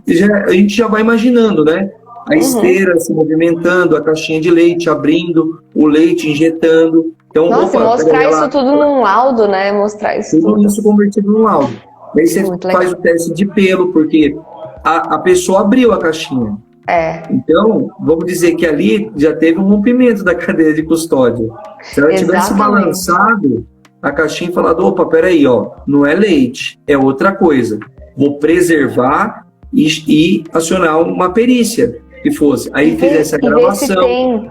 a gente já vai imaginando, né? A esteira se movimentando, a caixinha de leite abrindo, o leite injetando. Então,
mostrar isso tudo num laudo, né? Mostrar isso
tudo. Isso convertido num laudo. Aí você faz o teste de pelo, porque a pessoa abriu a caixinha. Então, vamos dizer que ali já teve um rompimento da cadeia de custódia. Se ela tivesse balançado a caixinha e falado, opa, peraí, não é leite, é outra coisa. Vou preservar e acionar uma perícia que fosse. Aí fizesse a gravação.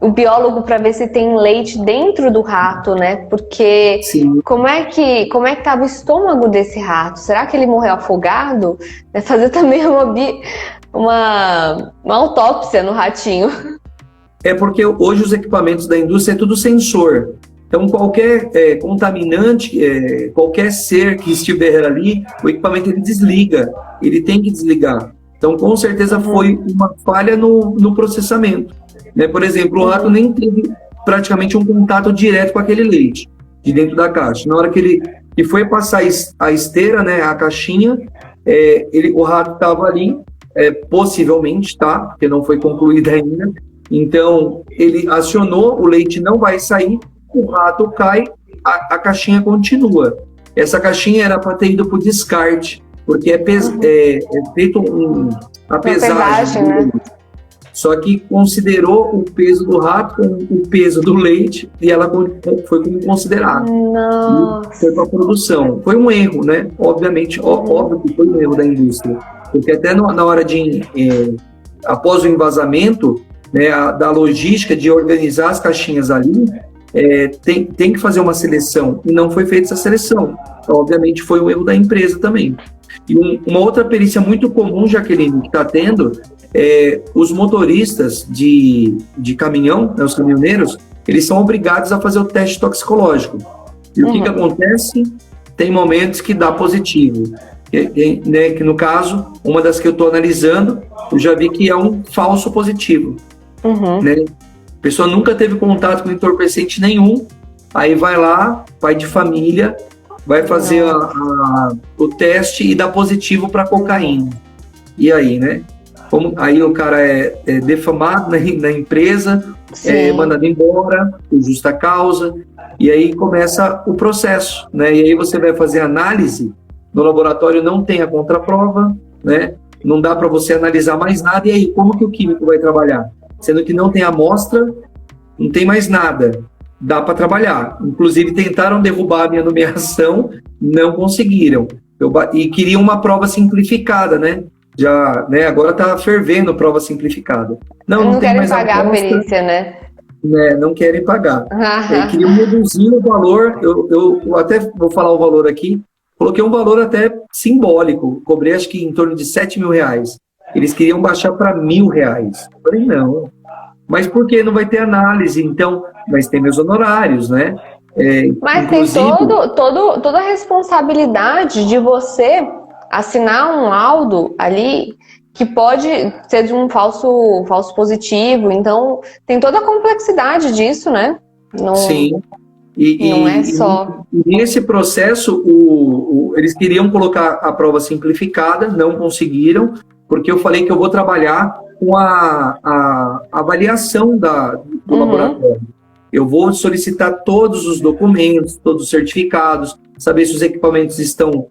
O biólogo para ver se tem leite dentro do rato, né? Porque como é que estava o estômago desse rato? Será que ele morreu afogado? É fazer também uma autópsia no ratinho.
É porque hoje os equipamentos da indústria é tudo sensor. Então, qualquer contaminante, qualquer ser que estiver ali, o equipamento ele desliga, ele tem que desligar. Então, com certeza foi uma falha no processamento. Né? Por exemplo, o rato nem teve praticamente um contato direto com aquele leite de dentro da caixa. Na hora que ele foi passar a esteira, né, a caixinha, o rato estava ali, possivelmente, tá? Porque não foi concluída ainda. Então, ele acionou, o leite não vai sair, o rato cai, a caixinha continua. Essa caixinha era para ter ido para o descarte, porque é feito a pesagem, né? Só que considerou o peso do rato com o peso do leite e ela foi como considerado.
Nossa.
Foi para a produção. Foi um erro, né? Obviamente, óbvio que foi um erro da indústria. Porque até na hora após o envasamento, né, da logística de organizar as caixinhas ali, tem que fazer uma seleção, e não foi feita essa seleção. Então, obviamente, foi um erro da empresa também. E uma outra perícia muito comum, Jaqueline, que está tendo, os motoristas de caminhão, né, os caminhoneiros, eles são obrigados a fazer o teste toxicológico. E o que acontece? Tem momentos que dá positivo. Né, que no caso, uma das que eu estou analisando, eu já vi que é um falso positivo. Né? A pessoa nunca teve contato com entorpecente nenhum, aí vai lá, pai de família, vai fazer o teste e dá positivo para cocaína. E aí, né? Aí o cara é defamado na empresa, mandado embora, por justa causa, e aí começa o processo, né? E aí você vai fazer análise, no laboratório não tem a contraprova, né? Não dá para você analisar mais nada, e aí como que o químico vai trabalhar? Sendo que não tem amostra, não tem mais nada, dá para trabalhar. Inclusive tentaram derrubar a minha nomeação, não conseguiram. E queriam uma prova simplificada, né? Já, né? Agora está fervendo prova simplificada.
Não querem pagar a perícia, né?
Não querem pagar. Queriam reduzir o valor, eu até vou falar o valor aqui, coloquei um valor até simbólico, cobrei acho que em torno de R$7.000. Eles queriam baixar para R$1.000. Eu falei, não. Mas por que não vai ter análise? Então, mas tem meus honorários, né?
Mas inclusive... tem toda a responsabilidade de você assinar um laudo ali que pode ser de um falso positivo. Então, tem toda a complexidade disso, né?
Sim.
Não é só...
E nesse processo, eles queriam colocar a prova simplificada, não conseguiram, porque eu falei que eu vou trabalhar com a avaliação do laboratório. Eu vou solicitar todos os documentos, todos os certificados, saber se os equipamentos estão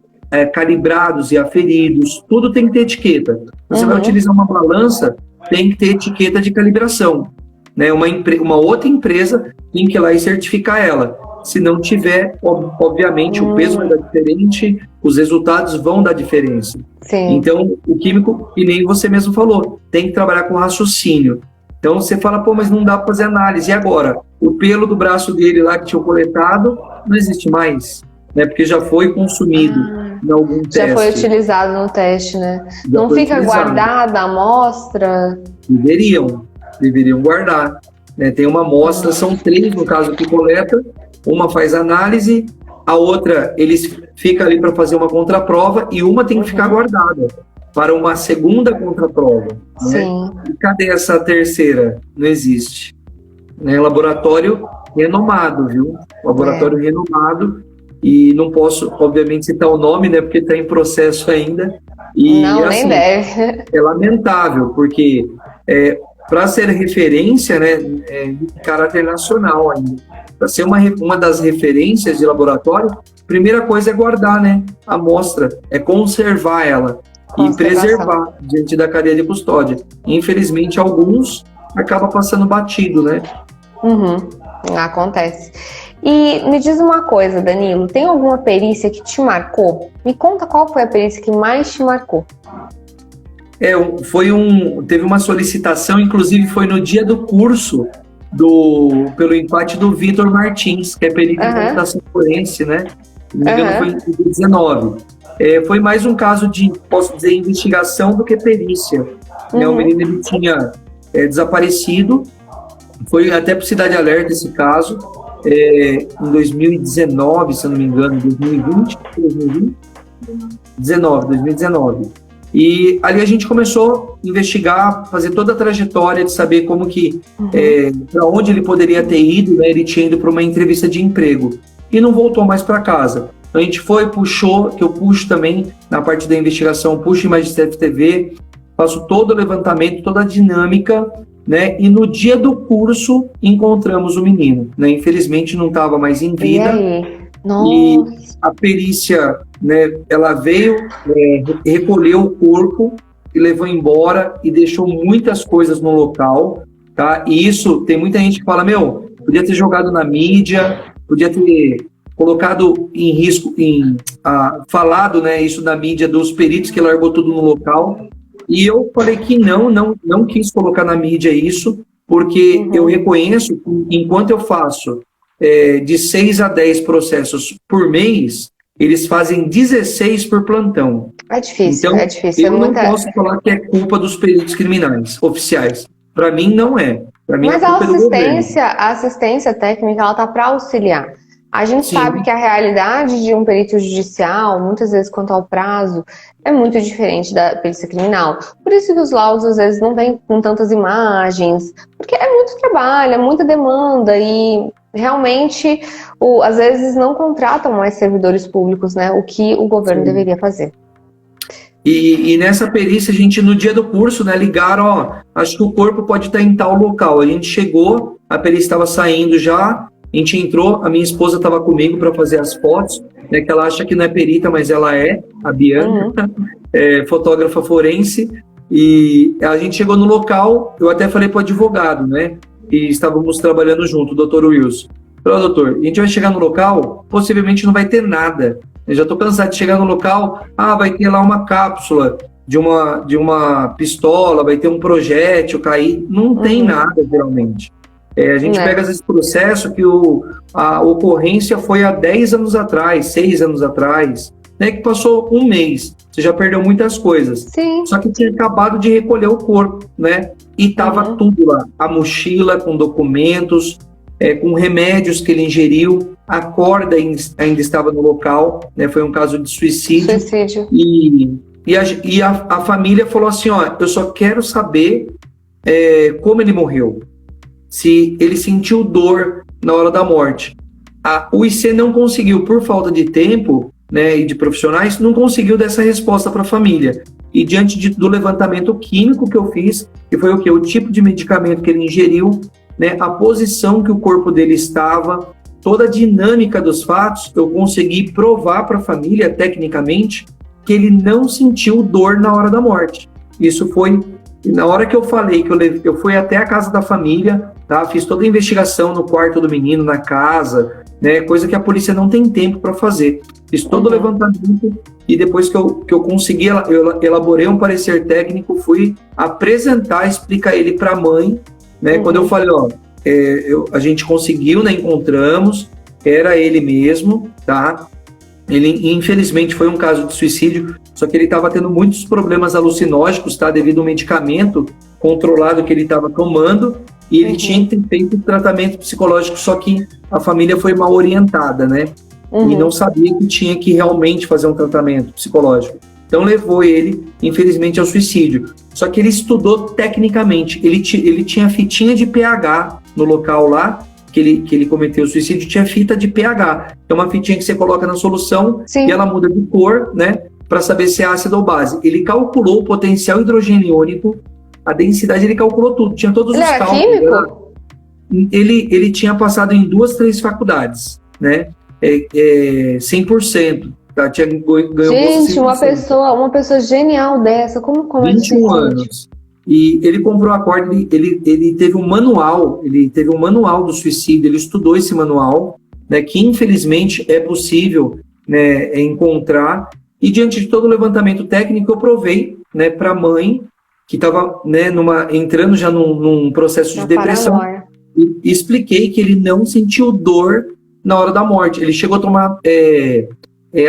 calibrados e aferidos, tudo tem que ter etiqueta. Você vai utilizar uma balança, tem que ter etiqueta de calibração. Né? Uma outra empresa tem que ir lá e certificar ela. Se não tiver, obviamente, o peso vai dar diferente, os resultados vão dar diferença.
Sim.
Então, o químico, e nem você mesmo falou, tem que trabalhar com raciocínio. Então, você fala, mas não dá para fazer análise. E agora? O pelo do braço dele lá que tinha coletado não existe mais, né? Porque já foi consumido em algum teste.
Já foi utilizado no teste, né? Não fica guardada a amostra?
Deveriam guardar. Né? Tem uma amostra, são 3 no caso que coleta, uma faz análise, a outra eles ficam ali para fazer uma contraprova e uma tem que ficar guardada para uma segunda contraprova. Né?
Sim.
E cadê essa terceira? Não existe. Né? Laboratório renomado, viu? Laboratório renomado, e não posso, obviamente, citar o nome, né? Porque está em processo ainda. E,
não,
assim,
nem deve.
É lamentável, porque para ser referência, né, de caráter nacional ainda. Para ser uma das referências de laboratório, primeira coisa é guardar, né, a amostra, é conservar ela e preservar diante da cadeia de custódia. Infelizmente, alguns acabam passando batido, né?
Acontece. E me diz uma coisa, Danilo, tem alguma perícia que te marcou? Me conta qual foi a perícia que mais te marcou.
Teve uma solicitação, inclusive foi no dia do curso pelo empate do Vitor Martins, que é perito em computação forense, né? Se não me engano, foi em 2019. Foi mais um caso de, posso dizer, investigação do que perícia. Né? O menino ele tinha desaparecido, foi até para Cidade Alerta esse caso, em 2019, se eu não me engano, 2019. E ali a gente começou a investigar, fazer toda a trajetória de saber como que, para onde ele poderia ter ido, né? Ele tinha ido para uma entrevista de emprego e não voltou mais para casa. Então a gente puxou, que eu puxo também na parte da investigação, puxo imagens da FTV, faço todo o levantamento, toda a dinâmica, né? E no dia do curso encontramos o menino, né? Infelizmente não estava mais em vida. E a perícia, né, ela veio, recolheu o corpo e levou embora e deixou muitas coisas no local, tá? E isso, tem muita gente que fala, podia ter jogado na mídia, podia ter colocado em risco, falado, né, isso na mídia dos peritos que largou tudo no local. E eu falei que não quis colocar na mídia isso, porque eu reconheço que enquanto eu faço de 6 a 10 processos por mês, eles fazem 16 por plantão.
É difícil,
Então,
é difícil.
eu não posso falar que é culpa dos peritos criminais oficiais. Para mim, não é. Para mim,
Mas
é culpa do governo.
a assistência técnica, ela tá para auxiliar. A gente
Sim.
sabe que a realidade de um perito judicial, muitas vezes quanto ao prazo, é muito diferente da perícia criminal. Por isso que os laudos às vezes não vêm com tantas imagens, porque é muito trabalho, é muita demanda e realmente às vezes não contratam mais servidores públicos, né? O que o governo deveria fazer.
E nessa perícia, a gente, no dia do curso, né, ligaram, acho que o corpo pode estar em tal local. A gente chegou, a perícia estava saindo já, a gente entrou, a minha esposa estava comigo para fazer as fotos, né, que ela acha que não é perita, mas ela é, a Bianca, fotógrafa forense, e a gente chegou no local, eu até falei para o advogado, né, e estávamos trabalhando junto, o doutor Wilson. Falei, doutor, a gente vai chegar no local, possivelmente não vai ter nada. Eu já estou cansado de chegar no local, vai ter lá uma cápsula de uma pistola, vai ter um projétil cair. Não tem nada, geralmente. A gente pega esse processo que a ocorrência foi há 10 anos atrás, 6 anos atrás, né, que passou um mês. Você já perdeu muitas coisas.
Sim.
Só que tinha acabado de recolher o corpo, né? E tava tudo lá. A mochila com documentos, com remédios que ele ingeriu, a corda ainda estava no local, né? Foi um caso de suicídio. E a família falou assim, eu só quero saber como ele morreu, se ele sentiu dor na hora da morte. O IC não conseguiu, por falta de tempo, né, e de profissionais, não conseguiu dar essa resposta para a família. E diante do levantamento químico que eu fiz, que foi o quê? O tipo de medicamento que ele ingeriu, né, a posição que o corpo dele estava, toda a dinâmica dos fatos, eu consegui provar para a família, tecnicamente, que ele não sentiu dor na hora da morte. Isso foi, na hora que eu falei, que eu fui até a casa da família, tá? Fiz toda a investigação no quarto do menino, na casa, né, coisa que a polícia não tem tempo para fazer. Fiz todo o levantamento e depois que eu consegui, eu elaborei um parecer técnico, fui apresentar, explicar ele para a mãe, né? Quando eu falei, a gente conseguiu, né? Encontramos, era ele mesmo, tá? Ele, infelizmente, foi um caso de suicídio, só que ele estava tendo muitos problemas alucinógenos, tá? Devido ao medicamento controlado que ele estava tomando, e ele tinha feito tratamento psicológico, só que a família foi mal orientada, né? E não sabia que tinha que realmente fazer um tratamento psicológico. Então levou ele, infelizmente, ao suicídio. Só que ele estudou tecnicamente. Ele tinha fitinha de pH no local lá, que ele cometeu o suicídio, tinha fita de pH. É uma fitinha que você coloca na solução e ela muda de cor, né? Para saber se é ácido ou base. Ele calculou o potencial hidrogênio iônico, a densidade, ele calculou tudo. Tinha todos os cálculos. Ele era químico? Ele tinha passado em 2, 3 faculdades, né? 100%. Tá? Ganhou
gente, uma pessoa genial dessa, como
21 anos. E ele comprou a corda, ele teve um manual, do suicídio, ele estudou esse manual, né, que infelizmente é possível, né, encontrar, e diante de todo o levantamento técnico eu provei, né, para a mãe, que estava, né, entrando já num processo de depressão, e expliquei que ele não sentiu dor na hora da morte. Ele chegou a tomar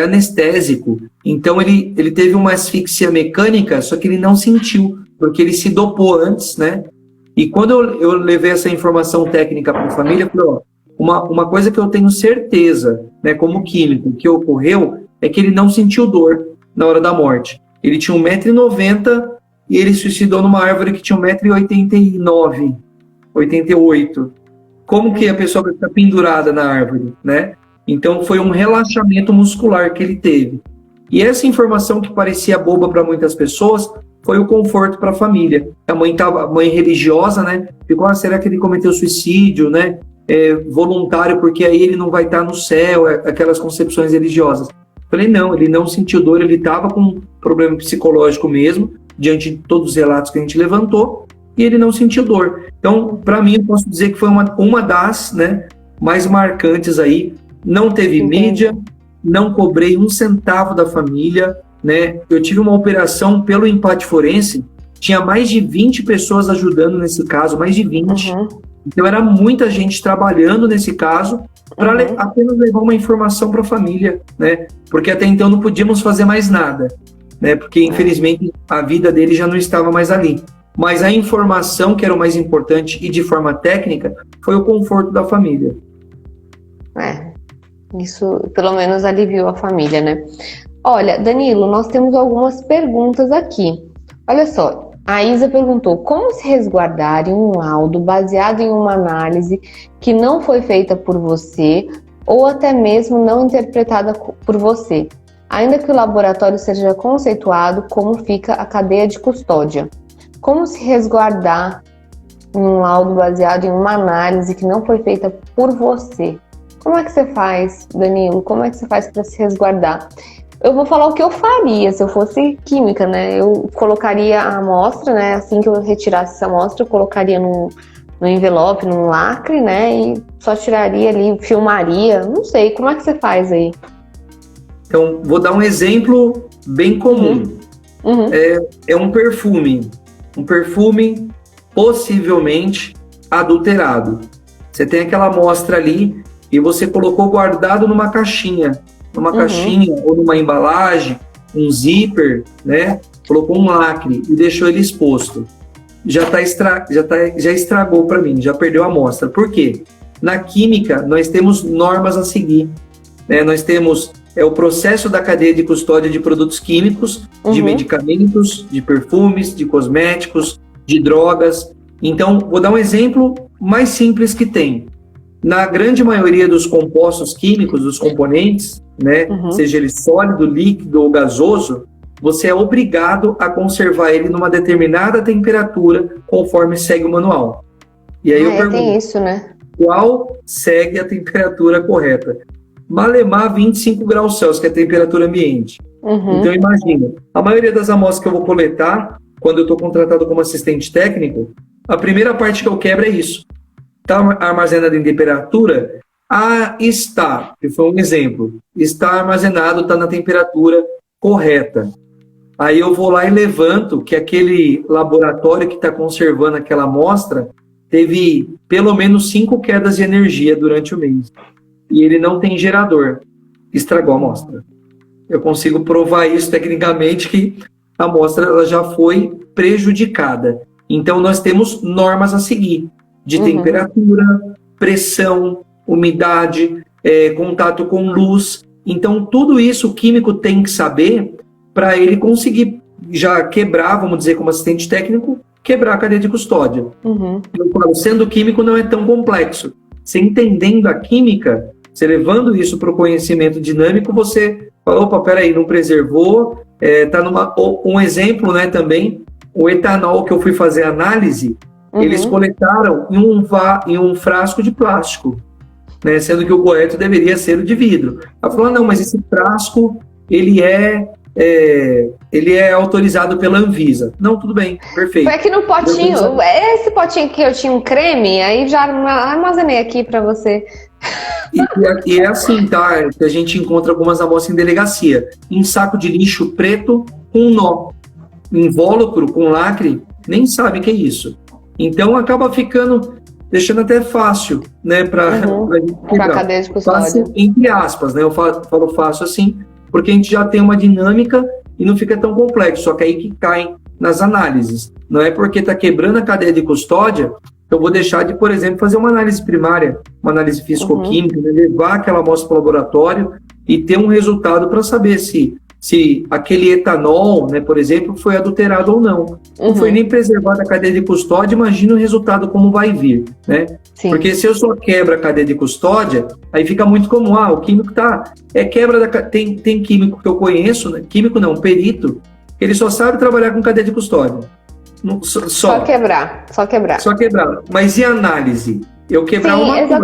anestésico, então ele teve uma asfixia mecânica, só que ele não sentiu, porque ele se dopou antes, né? E quando eu levei essa informação técnica para a família, eu falei, uma coisa que eu tenho certeza, né, como químico, que ocorreu, é que ele não sentiu dor na hora da morte. Ele tinha 1,90 m e ele suicidou numa árvore que tinha 1,89 m, 88. Como que a pessoa vai ficar pendurada na árvore, né? Então, foi um relaxamento muscular que ele teve. E essa informação que parecia boba para muitas pessoas foi o conforto para a família. A mãe religiosa, né? Ficou, será que ele cometeu suicídio, né? Voluntário, porque aí ele não vai estar no céu, aquelas concepções religiosas. Falei, não, ele não sentiu dor, ele estava com um problema psicológico mesmo, diante de todos os relatos que a gente levantou, e ele não sentiu dor. Então, para mim, eu posso dizer que foi uma das, né, mais marcantes aí. Não teve mídia, não cobrei um centavo da família, né? Eu tive uma operação pelo empate forense, tinha mais de 20 pessoas ajudando nesse caso, mais de 20, Então era muita gente trabalhando nesse caso para apenas levar uma informação para a família, né? Porque até então não podíamos fazer mais nada, né? Porque infelizmente a vida dele já não estava mais ali. Mas a informação, que era o mais importante e de forma técnica, foi o conforto da família.
Isso pelo menos aliviou a família, né? Olha, Danilo, nós temos algumas perguntas aqui. Olha só, a Isa perguntou: como se resguardar em um laudo baseado em uma análise que não foi feita por você ou até mesmo não interpretada por você? Ainda que o laboratório seja conceituado, como fica a cadeia de custódia? Como se resguardar em um laudo baseado em uma análise que não foi feita por você? Como é que você faz, Danilo? Como é que você faz para se resguardar? Eu vou falar o que eu faria se eu fosse química, né? Eu colocaria a amostra, né? Assim que eu retirasse essa amostra, eu colocaria no envelope, num lacre, né? E só tiraria ali, filmaria. Não sei, como é que você faz aí?
Então, vou dar um exemplo bem comum. É um perfume. Um perfume possivelmente adulterado. Você tem aquela amostra ali e você colocou guardado numa caixinha. Caixinha ou numa embalagem, um zíper, né? Colocou um lacre e deixou ele exposto. Já estragou para mim, já perdeu a amostra. Por quê? Na química, nós temos normas a seguir, né? Nós temos o processo da cadeia de custódia de produtos químicos, de medicamentos, de perfumes, de cosméticos, de drogas. Então, vou dar um exemplo mais simples que tem. Na grande maioria dos compostos químicos, dos componentes, né, seja ele sólido, líquido ou gasoso, você é obrigado a conservar ele numa determinada temperatura conforme segue o manual. E aí eu pergunto,
tem isso, né?
Qual segue a temperatura correta? Malemar 25 graus Celsius, que é a temperatura ambiente. Então imagina, a maioria das amostras que eu vou coletar, quando eu estou contratado como assistente técnico, a primeira parte que eu quebro é isso. Está armazenado em temperatura? Está, que foi um exemplo, está armazenado, está na temperatura correta. Aí eu vou lá e levanto que aquele laboratório que está conservando aquela amostra teve pelo menos 5 quedas de energia durante o mês. E ele não tem gerador. Estragou a amostra. Eu consigo provar isso tecnicamente, que a amostra ela já foi prejudicada. Então nós temos normas a seguir, de temperatura, pressão, umidade, contato com luz. Então, tudo isso o químico tem que saber para ele conseguir já quebrar, vamos dizer, como assistente técnico, quebrar a cadeia de custódia. Eu falo, sendo químico não é tão complexo. Você entendendo a química, você levando isso para o conhecimento dinâmico, você fala, opa, peraí, não preservou. Um exemplo, né, também, o etanol que eu fui fazer análise, eles coletaram em um frasco de plástico, né, sendo que o correto deveria ser o de vidro. Ela falou, não, mas esse frasco, ele é autorizado pela Anvisa. Não, tudo bem, perfeito.
Foi aqui no potinho, esse potinho que eu tinha um creme, aí já armazenei aqui para você.
E é assim, tá? Que a gente encontra algumas amostras em delegacia, em saco de lixo preto com um nó, invólucro com lacre, nem sabe o que é isso. Então acaba deixando até fácil, né, para
a cadeia de custódia.
Fácil, entre aspas, né? Eu falo fácil assim, porque a gente já tem uma dinâmica e não fica tão complexo, só que aí que caem nas análises. Não é porque está quebrando a cadeia de custódia que eu vou deixar de, por exemplo, fazer uma análise primária, uma análise físico-química, né? Levar aquela amostra para o laboratório e ter um resultado para saber se aquele etanol, né, por exemplo, foi adulterado ou não. Não foi nem preservada a cadeia de custódia, imagina o resultado como vai vir, né? Sim. Porque se eu só quebro a cadeia de custódia, aí fica muito comum, o químico tem químico que eu conheço, né? Químico não, perito, ele só sabe trabalhar com cadeia de custódia. Só quebrar. Mas e análise? Eu quebrar uma coisa.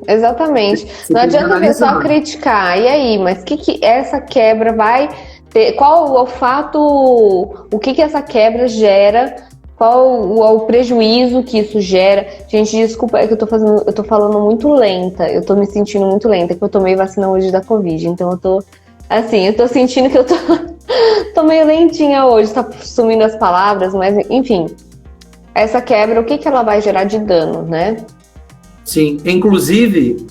Exatamente. Não adianta ver só criticar. E aí, mas que essa quebra vai ter? Qual o fato? O que essa quebra gera? Qual o prejuízo que isso gera? Gente, desculpa, é que eu tô falando muito lenta. Eu tô me sentindo muito lenta, porque eu tomei vacina hoje da Covid. Então eu tô sentindo que eu tô meio lentinha hoje, tá sumindo as palavras, mas enfim. essa quebra, o que ela vai gerar de dano, né?
Sim, inclusive,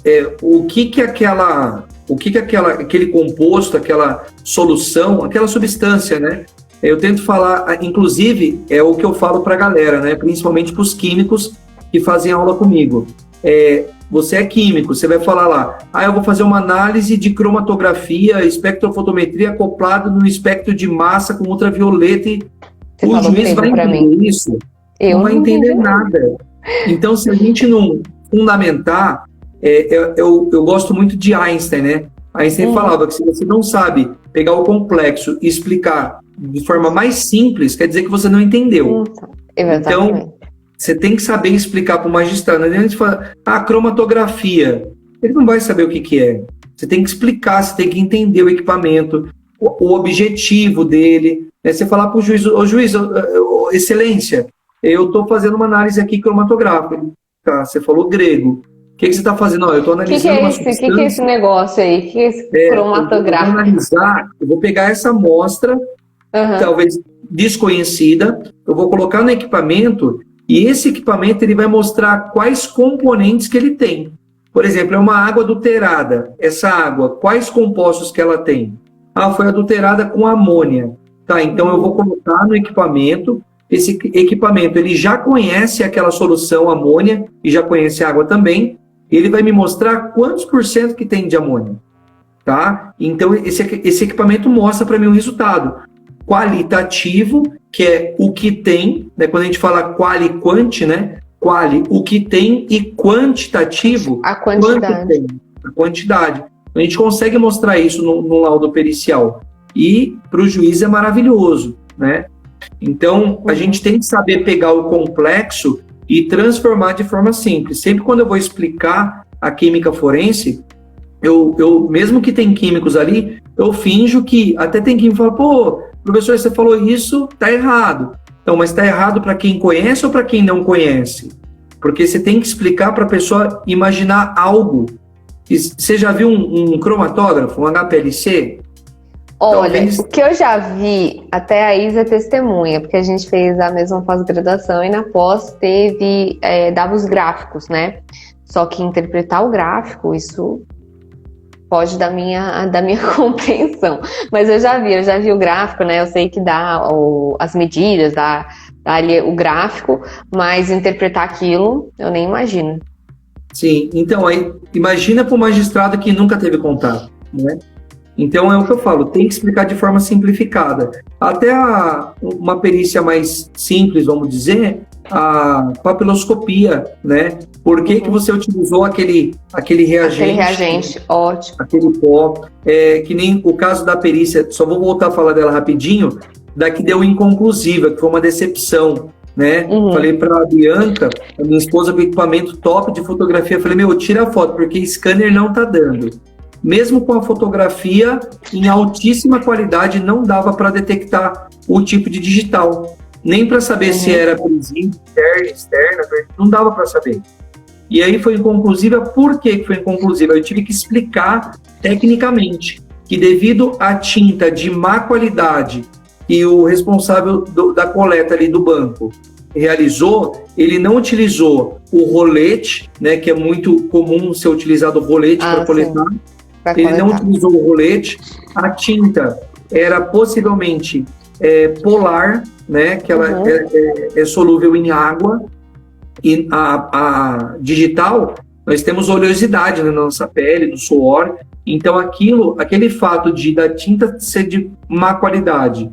aquele composto, aquela solução, aquela substância, né? Eu tento falar, inclusive, é o que eu falo para a galera, né? Principalmente para os químicos que fazem aula comigo. Você é químico, você vai falar lá, eu vou fazer uma análise de cromatografia, espectrofotometria acoplado no espectro de massa com ultravioleta e o juiz vai entender isso. Não vai entender nada. Então, se a gente não fundamentar, eu gosto muito de Einstein, né? Einstein falava que se você não sabe pegar o complexo e explicar de forma mais simples, quer dizer que você não entendeu. Então, você tem que saber explicar para o magistrado. Não adianta a gente falar, cromatografia. Ele não vai saber o que é. Você tem que explicar, você tem que entender o equipamento, o objetivo dele. Você falar para o juiz, juiz, excelência, eu estou fazendo uma análise aqui cromatográfica. Você falou grego. O que você está fazendo? Eu estou analisando uma substância.
O que é esse negócio aí? O que é esse cromatográfico?
Eu vou pegar essa amostra, talvez desconhecida, eu vou colocar no equipamento e esse equipamento ele vai mostrar quais componentes que ele tem. Por exemplo, é uma água adulterada. Essa água, quais compostos que ela tem? Foi adulterada com amônia. Tá, então eu vou colocar no equipamento. Esse equipamento ele já conhece aquela solução amônia e já conhece a água também. Ele vai me mostrar quantos por cento que tem de amônia. Tá? Então esse equipamento mostra para mim o resultado qualitativo, que é o que tem, né? Quando a gente fala quali e quanti, né? Quali, o que tem, e quantitativo,
a quantidade.
Tem, a quantidade. A gente consegue mostrar isso no laudo pericial. E para o juiz é maravilhoso, né? Então, a gente tem que saber pegar o complexo e transformar de forma simples. Sempre quando eu vou explicar a química forense, eu mesmo que tem químicos ali, eu finjo que, até tem quem fala, professor, você falou isso, tá errado. Então, mas tá errado para quem conhece ou para quem não conhece? Porque você tem que explicar para a pessoa imaginar algo. Você já viu um cromatógrafo, um HPLC?
Olha, o que eu já vi, até a Isa é testemunha, porque a gente fez a mesma pós-graduação e na pós dava os gráficos, né? Só que interpretar o gráfico, isso pode da minha compreensão. Mas eu já vi o gráfico, né? Eu sei que dá as medidas, dá ali o gráfico, mas interpretar aquilo, eu nem imagino.
Sim, então aí imagina para o magistrado que nunca teve contato, né? Então é o que eu falo, tem que explicar de forma simplificada. Até uma perícia mais simples, vamos dizer, a papiloscopia, né? Por que você utilizou aquele reagente?
Aquele reagente, ótimo.
Aquele pó. Que nem o caso da perícia, só vou voltar a falar dela rapidinho, da que deu inconclusiva, que foi uma decepção, né? Falei para a Bianca, a minha esposa, com equipamento top de fotografia, falei, tira a foto, porque scanner não tá dando. Mesmo com a fotografia em altíssima qualidade, não dava para detectar o tipo de digital. Nem para saber se era presente, externa, não dava para saber. E aí foi inconclusiva. Por que foi inconclusiva? Eu tive que explicar tecnicamente que devido à tinta de má qualidade que o responsável da coleta ali do banco realizou, ele não utilizou o rolete, né, que é muito comum ser utilizado o rolete para coletar. Ele não utilizou o rolete. A tinta era possivelmente polar, né, que ela é solúvel em água. E a digital, nós temos oleosidade na nossa pele, do suor. Então, aquele fato da tinta ser de má qualidade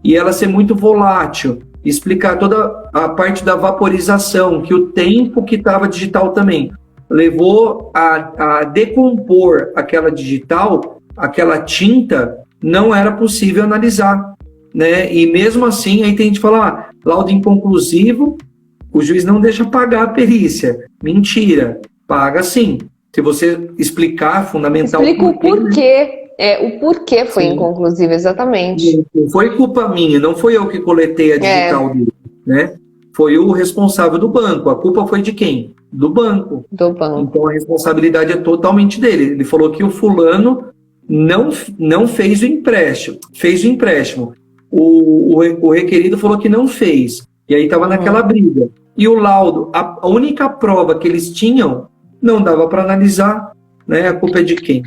e ela ser muito volátil, explicar toda a parte da vaporização, que o tempo que estava digital também levou a decompor aquela digital, aquela tinta, não era possível analisar, né? E mesmo assim, aí tem gente que fala, laudo inconclusivo, o juiz não deixa pagar a perícia. Mentira, paga sim. Se você explicar, fundamental...
Explica o porquê. O porquê foi inconclusivo, exatamente.
Não foi culpa minha, não foi eu que coletei a digital dele, né? Foi o responsável do banco. A culpa foi de quem? Do banco. Então a responsabilidade é totalmente dele. Ele falou que o fulano não fez o empréstimo. Fez o empréstimo. O requerido falou que não fez. E aí estava naquela briga. E o laudo, a única prova que eles tinham, não dava para analisar, né? A culpa é de quem?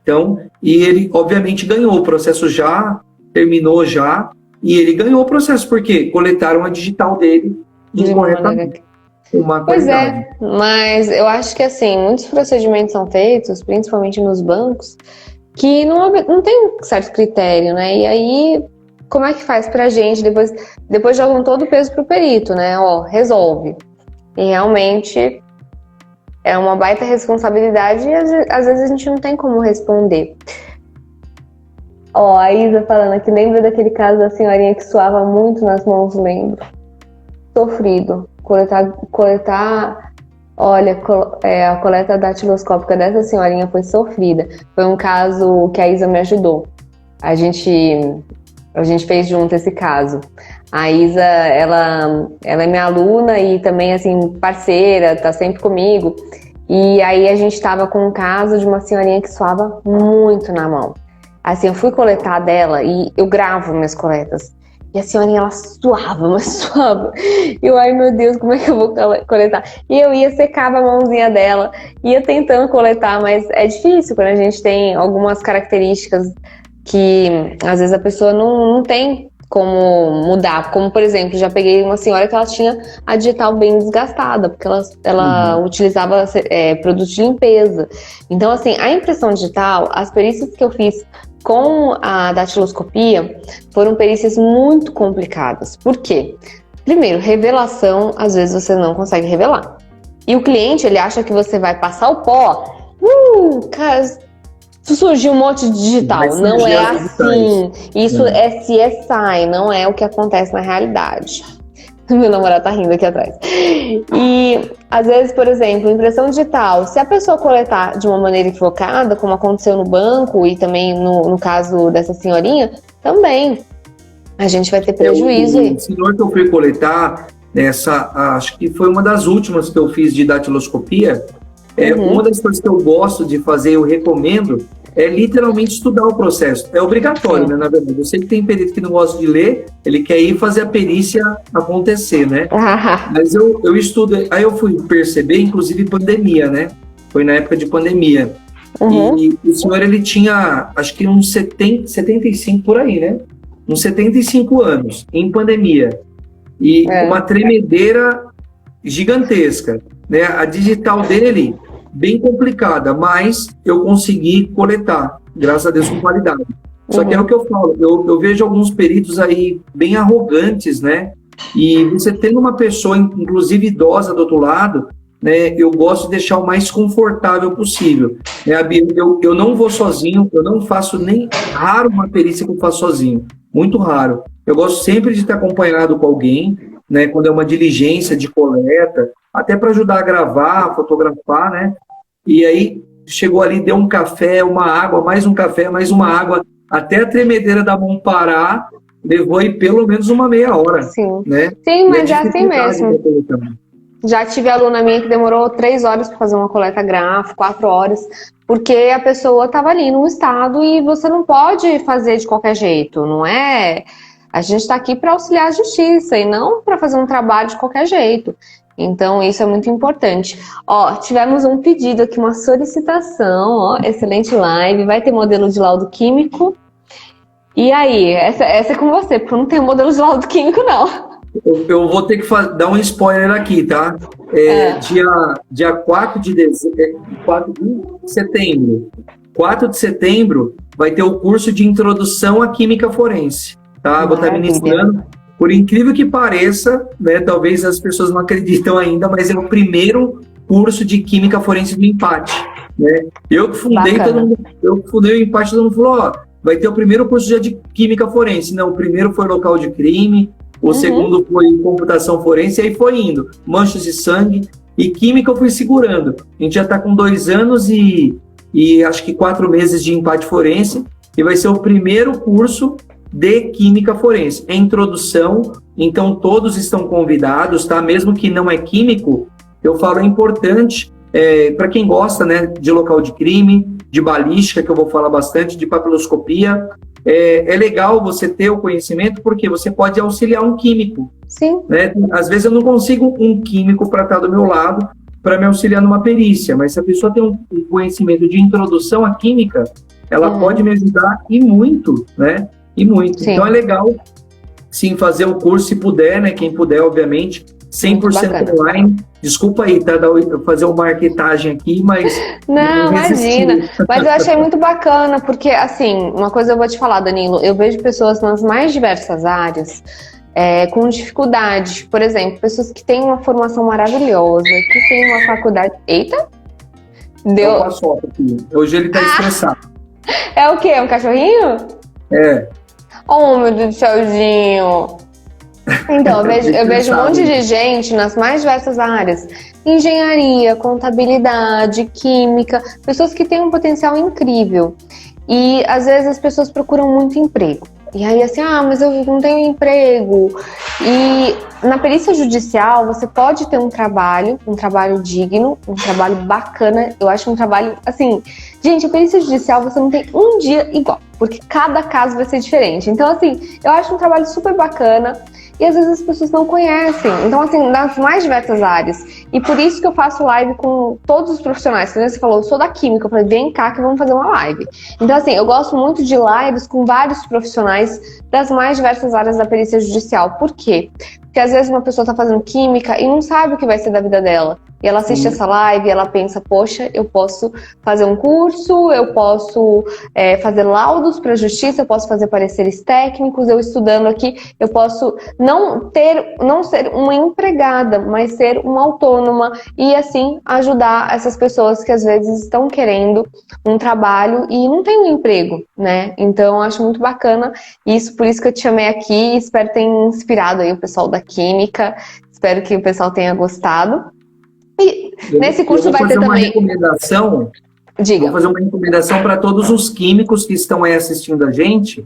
Então, e ele obviamente ganhou, o processo já terminou já, e ele ganhou o processo, porque coletaram a digital dele incorretamente.
Pois é, mas eu acho que assim, muitos procedimentos são feitos, principalmente nos bancos, que não tem certo critério, né? E aí, como é que faz pra gente? Depois jogam todo o peso pro perito, né? Ó, resolve. E realmente é uma baita responsabilidade e às vezes a gente não tem como responder. Ó, a Isa falando aqui, lembra daquele caso da senhorinha que suava muito nas mãos, lembro. Sofrido. Olha, a coleta datiloscópica dessa senhorinha foi sofrida. Foi um caso que a Isa me ajudou. A gente fez junto esse caso. A Isa, ela é minha aluna e também, assim, parceira, tá sempre comigo. E aí a gente tava com um caso de uma senhorinha que suava muito na mão. Assim, eu fui coletar dela e eu gravo minhas coletas. E a senhorinha, ela suava, mas suava. E eu, ai meu Deus, como é que eu vou coletar? E eu secava a mãozinha dela, ia tentando coletar, mas é difícil quando a gente tem algumas características que às vezes a pessoa não tem como mudar. Como, por exemplo, já peguei uma senhora que ela tinha a digital bem desgastada, porque ela utilizava produtos de limpeza. Então, assim, a impressão digital, as perícias que eu fiz com a datiloscopia foram perícias muito complicadas. Por quê? Primeiro, revelação, às vezes você não consegue revelar. E o cliente, ele acha que você vai passar o pó. Cara, surgiu um monte de digital. Não é assim. Isso é CSI, não é o que acontece na realidade. Meu namorado tá rindo aqui atrás. E, às vezes, por exemplo, impressão digital. Se a pessoa coletar de uma maneira equivocada, como aconteceu no banco e também no caso dessa senhorinha, também a gente vai ter prejuízo.
O senhor que eu fui coletar, acho que foi uma das últimas que eu fiz de datiloscopia. Uma das coisas que eu gosto de fazer, eu recomendo, é literalmente estudar o processo. É obrigatório, né, na verdade. Eu sei que tem perito que não gosta de ler, ele quer ir fazer a perícia acontecer, né? Mas eu estudo, aí eu fui perceber, inclusive pandemia, né? Foi na época de pandemia. E o senhor, ele tinha, acho que uns 75 por aí, né? Uns 75 anos, em pandemia. E uma tremedeira gigantesca, né? A digital dele bem complicada, mas eu consegui coletar, graças a Deus, com qualidade. Só que é o que eu falo, eu vejo alguns peritos aí bem arrogantes, né? E você tendo uma pessoa, inclusive idosa do outro lado, né? Eu gosto de deixar o mais confortável possível. Né? Eu não vou sozinho, eu não faço nem raro uma perícia que eu faço sozinho, muito raro. Eu gosto sempre de estar acompanhado com alguém, né? Quando é uma diligência de coleta, até para ajudar a gravar, fotografar, né? E aí chegou ali, deu um café, uma água, mais um café, mais uma água, até a tremedeira da mão parar, levou aí pelo menos uma meia hora.
Sim,
né?
Sim, mas é assim mesmo. Já tive aluna minha que demorou 3 horas para fazer uma coleta gráfica, 4 horas, porque a pessoa estava ali num estado e você não pode fazer de qualquer jeito, não é? A gente está aqui para auxiliar a justiça e não para fazer um trabalho de qualquer jeito. Então, isso é muito importante. Ó, tivemos um pedido aqui, uma solicitação, ó, excelente live, vai ter modelo de laudo químico. E aí, essa é com você, porque eu não tenho modelo de laudo químico, não.
Eu vou ter que dar um spoiler aqui, tá? Dia 4 de setembro. 4 de setembro vai ter o curso de introdução à química forense. Tá? Vou estar ministrando. Por incrível que pareça, né, talvez as pessoas não acreditam ainda, mas é o primeiro curso de química forense do Empate. Né? Eu que fundei, o Empate, todo mundo falou, ó, vai ter o primeiro curso já de química forense. Não, o primeiro foi local de crime, o segundo foi computação forense, e aí foi indo. Manchas de sangue e química eu fui segurando. A gente já está com 2 anos e acho que 4 meses de Empate forense, e vai ser o primeiro curso de química forense. É introdução, então todos estão convidados, tá? Mesmo que não é químico, eu falo, é importante para quem gosta, né, de local de crime, de balística, que eu vou falar bastante, de papiloscopia, é legal você ter o conhecimento, porque você pode auxiliar um químico.
Sim.
Né? Às vezes eu não consigo um químico para estar do meu lado, para me auxiliar numa perícia, mas se a pessoa tem um conhecimento de introdução à química, ela pode me ajudar e muito, né? E muito. Sim. Então é legal, sim, fazer o curso se puder, né? Quem puder, obviamente, 100% online. Desculpa aí, tá? Fazer uma marketagem aqui, mas...
Não, imagina. Mas eu achei muito bacana, porque, assim, uma coisa eu vou te falar, Danilo, eu vejo pessoas nas mais diversas áreas com dificuldade. Por exemplo, pessoas que têm uma formação maravilhosa, que têm uma faculdade... Eita! Deu...
Aqui. Hoje ele tá estressado.
É o quê? É um cachorrinho?
É.
Oh, meu Deus do céuzinho! Então, eu vejo um monte de gente nas mais diversas áreas. Engenharia, contabilidade, química, pessoas que têm um potencial incrível. E, às vezes, as pessoas procuram muito emprego. E aí, assim, mas eu não tenho emprego. E na perícia judicial, você pode ter um trabalho digno, um trabalho bacana. Eu acho um trabalho, assim... Gente, a perícia judicial, você não tem um dia igual, porque cada caso vai ser diferente. Então, assim, eu acho um trabalho super bacana. E às vezes as pessoas não conhecem. Então, assim, nas mais diversas áreas. E por isso que eu faço live com todos os profissionais. Quando você falou, eu sou da química, eu falei, vem cá que vamos fazer uma live. Então, assim, eu gosto muito de lives com vários profissionais das mais diversas áreas da perícia judicial. Por quê? Porque às vezes uma pessoa está fazendo química e não sabe o que vai ser da vida dela. E ela assiste essa live e ela pensa, poxa, eu posso fazer um curso, eu posso fazer laudos para a justiça, eu posso fazer pareceres técnicos, eu estudando aqui, eu posso não ser uma empregada, mas ser uma autônoma e assim ajudar essas pessoas que às vezes estão querendo um trabalho e não tem um emprego, né? Então eu acho muito bacana isso, por isso que eu te chamei aqui, espero ter inspirado aí o pessoal da química, espero que o pessoal tenha gostado. E nesse curso vai ter também... Diga.
Vou fazer uma recomendação para todos os químicos que estão aí assistindo a gente.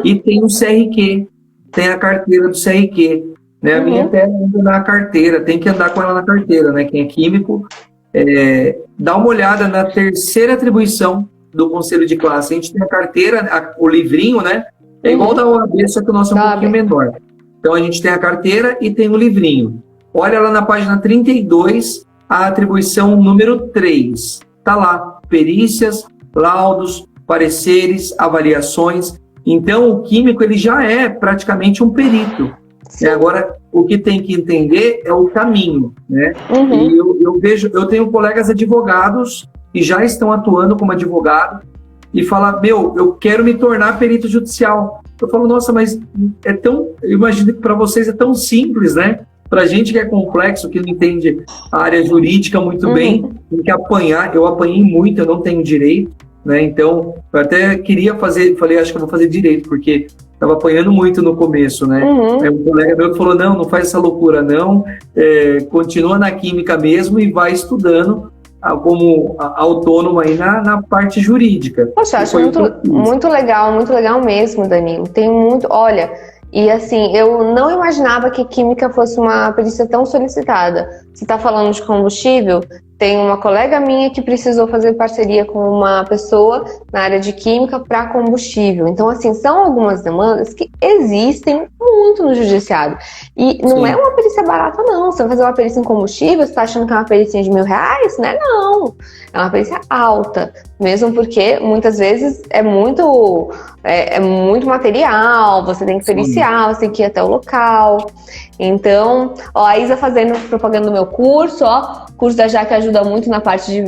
E tem o CRQ, tem a carteira do CRQ. Né? A minha até anda na carteira, tem que andar com ela na carteira, né? Quem é químico, dá uma olhada na terceira atribuição do Conselho de Classe. A gente tem a carteira, o livrinho, né? É igual da OAB, só que o nosso é um pouquinho menor. Então a gente tem a carteira e tem o livrinho. Olha lá na página 32, a atribuição número 3. Está lá, perícias, laudos, pareceres, avaliações. Então, o químico ele já é praticamente um perito. E agora, o que tem que entender é o caminho, né? E eu tenho colegas advogados que já estão atuando como advogado e falam, eu quero me tornar perito judicial. Eu falo, nossa, mas eu imagino que para vocês é tão simples, né? Para gente que é complexo, que não entende a área jurídica muito bem, tem que apanhar. Eu apanhei muito, eu não tenho direito, né? Então, eu até queria falei, acho que eu vou fazer direito, porque estava apanhando muito no começo, né? Aí um colega meu que falou, não faz essa loucura, não. Continua na química mesmo e vai estudando como autônomo aí na parte jurídica.
Poxa, acho muito legal mesmo, Danilo. Tem muito... Olha... E assim, eu não imaginava que química fosse uma perícia tão solicitada. Você está falando de combustível? Tem uma colega minha que precisou fazer parceria com uma pessoa na área de química para combustível. Então, assim, são algumas demandas que existem muito no judiciário. E não é uma perícia barata, não. Você vai fazer uma perícia em combustível, você está achando que é uma perícia de R$1.000? Né? Não. É uma perícia alta. Mesmo porque, muitas vezes, é muito material, você tem que periciar, você tem que ir até o local. Então, a Isa fazendo propaganda do meu curso, curso da Jaque ajuda muito na parte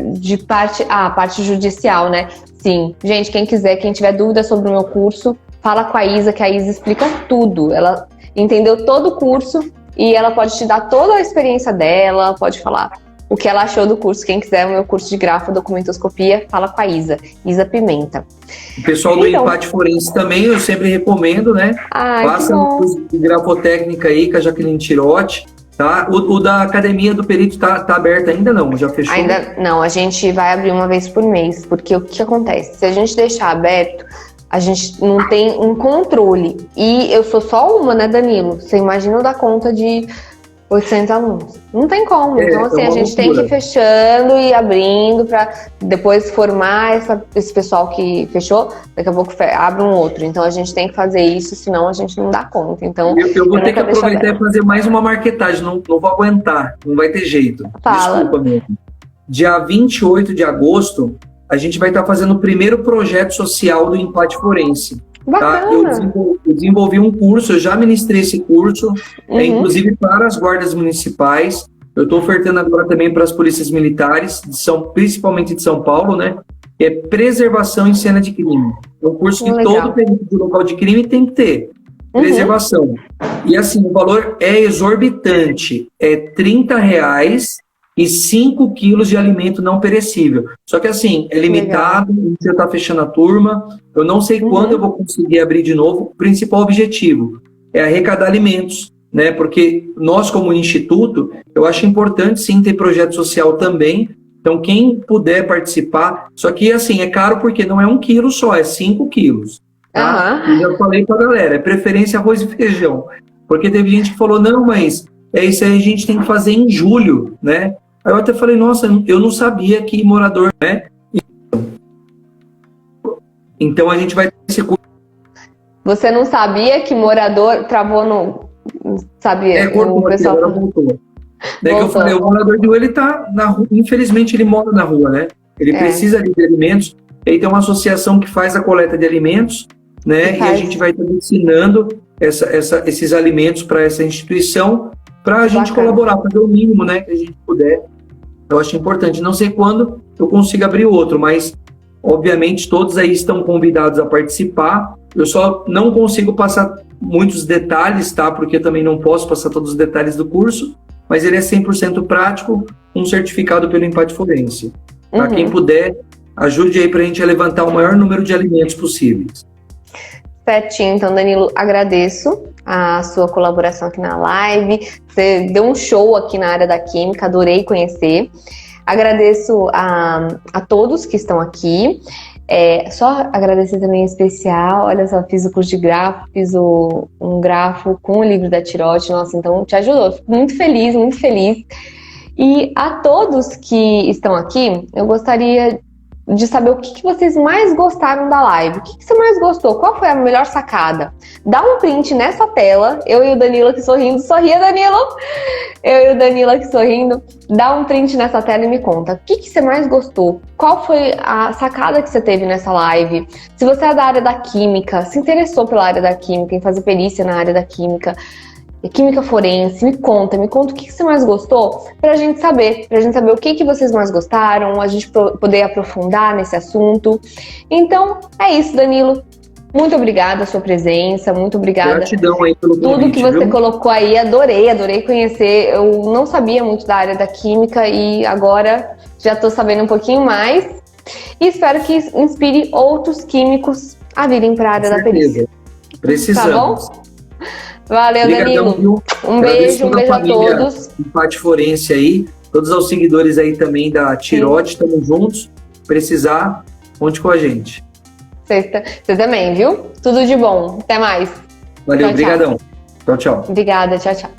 parte judicial, né? Sim, gente, quem tiver dúvida sobre o meu curso, fala com a Isa, que a Isa explica tudo. Ela entendeu todo o curso e ela pode te dar toda a experiência dela, pode falar o que ela achou do curso. Quem quiser o meu curso de grafodocumentoscopia, fala com a Isa Pimenta.
O pessoal do Empate Forense também, eu sempre recomendo, né? Faça um curso de grafotécnica aí com a Jaqueline Tirotti, tá? O da Academia do Perito tá aberto ainda não? Já fechou?
Ainda não, a gente vai abrir uma vez por mês, porque o que acontece? Se a gente deixar aberto, a gente não tem um controle. E eu sou só uma, né, Danilo? Você imagina dar conta de 800 alunos. Não tem como. Então, assim,
é
a
uma
gente tem que
loucura.
ir fechando e abrindo para depois formar esse pessoal que fechou, daqui a pouco abre um outro. Então, a gente tem que fazer isso, senão a gente não dá conta. Então,
Eu vou ter que
nunca deixo
aproveitar
aberto.
e fazer mais uma marketagem, não vou aguentar, não vai ter jeito.
Fala.
Desculpa mesmo. Dia 28 de agosto, a gente vai estar fazendo o primeiro projeto social do Empate Forense. Tá? Eu desenvolvi um curso, eu já ministrei esse curso, inclusive para as guardas municipais. Eu estou ofertando agora também para as polícias militares, principalmente de São Paulo, né? Que é preservação em cena de crime. É um curso que todo perito de local de crime tem que ter. Preservação. E assim, o valor é exorbitante. É R$30 e 5 quilos de alimento não perecível. Só que assim, é limitado, você está fechando a turma, eu não sei quando eu vou conseguir abrir de novo. O principal objetivo é arrecadar alimentos, né? Porque nós, como instituto, eu acho importante sim ter projeto social também. Então, quem puder participar, só que assim, é caro porque não é 1 quilo só, é 5 quilos. Tá? E eu falei pra galera, é preferência arroz e feijão. Porque teve gente que falou, não, mas isso aí a gente tem que fazer em julho, né? Aí eu até falei, nossa, eu não sabia que morador, né? Então a gente vai ter esse curso.
Você não sabia que morador travou no... Sabia?
Cortou
o pessoal
agora voltou. Daí que eu falei, o morador de rua, ele tá na rua, infelizmente ele mora na rua, né? Ele precisa de alimentos, aí tem uma associação que faz a coleta de alimentos, né? E a gente vai estar ensinando esses alimentos para essa instituição, para a gente colaborar, fazer o mínimo, né, que a gente puder. Eu acho importante. Não sei quando eu consigo abrir outro, mas obviamente todos aí estão convidados a participar. Eu só não consigo passar muitos detalhes, tá? Porque eu também não posso passar todos os detalhes do curso, mas ele é 100% prático, um certificado pelo Empate Forense. Tá? Quem puder, ajude aí para a gente a levantar o maior número de alimentos possíveis.
Certinho. Então, Danilo, agradeço a sua colaboração aqui na live. Você deu um show aqui na área da química, adorei conhecer. Agradeço a todos que estão aqui. Só agradecer também em especial, olha só, fiz o curso de grafo, fiz um grafo com o livro da Tirote, nossa, então te ajudou. Fico muito feliz, muito feliz. E a todos que estão aqui, eu gostaria de saber o que vocês mais gostaram da live. O que você mais gostou? Qual foi a melhor sacada? Dá um print nessa tela, eu e o Danilo aqui sorrindo. Sorria, Danilo! Eu e o Danilo aqui sorrindo. Dá um print nessa tela e me conta. O que você mais gostou? Qual foi a sacada que você teve nessa live? Se você é da área da química, se interessou pela área da química, em fazer perícia na área da química, química forense, me conta o que você mais gostou, pra gente saber o que vocês mais gostaram, a gente poder aprofundar nesse assunto. Então, é isso, Danilo. Muito obrigada a sua presença, muito obrigada.
Gratidão aí pelo convite,
tudo que você colocou aí, adorei conhecer. Eu não sabia muito da área da química e agora já tô sabendo um pouquinho mais. E espero que inspire outros químicos a virem para a área da perícia.
Precisamos.
Tá bom? Valeu,
Obrigadão,
Danilo.
viu?
Um beijo a todos.
Empate Forense aí, todos os seguidores aí também da Tirote, estamos juntos. Precisar, conte com a gente.
Você também, viu? Tudo de bom. Até mais.
Valeu, obrigadão. Tchau, tchau.
Obrigada, tchau, tchau.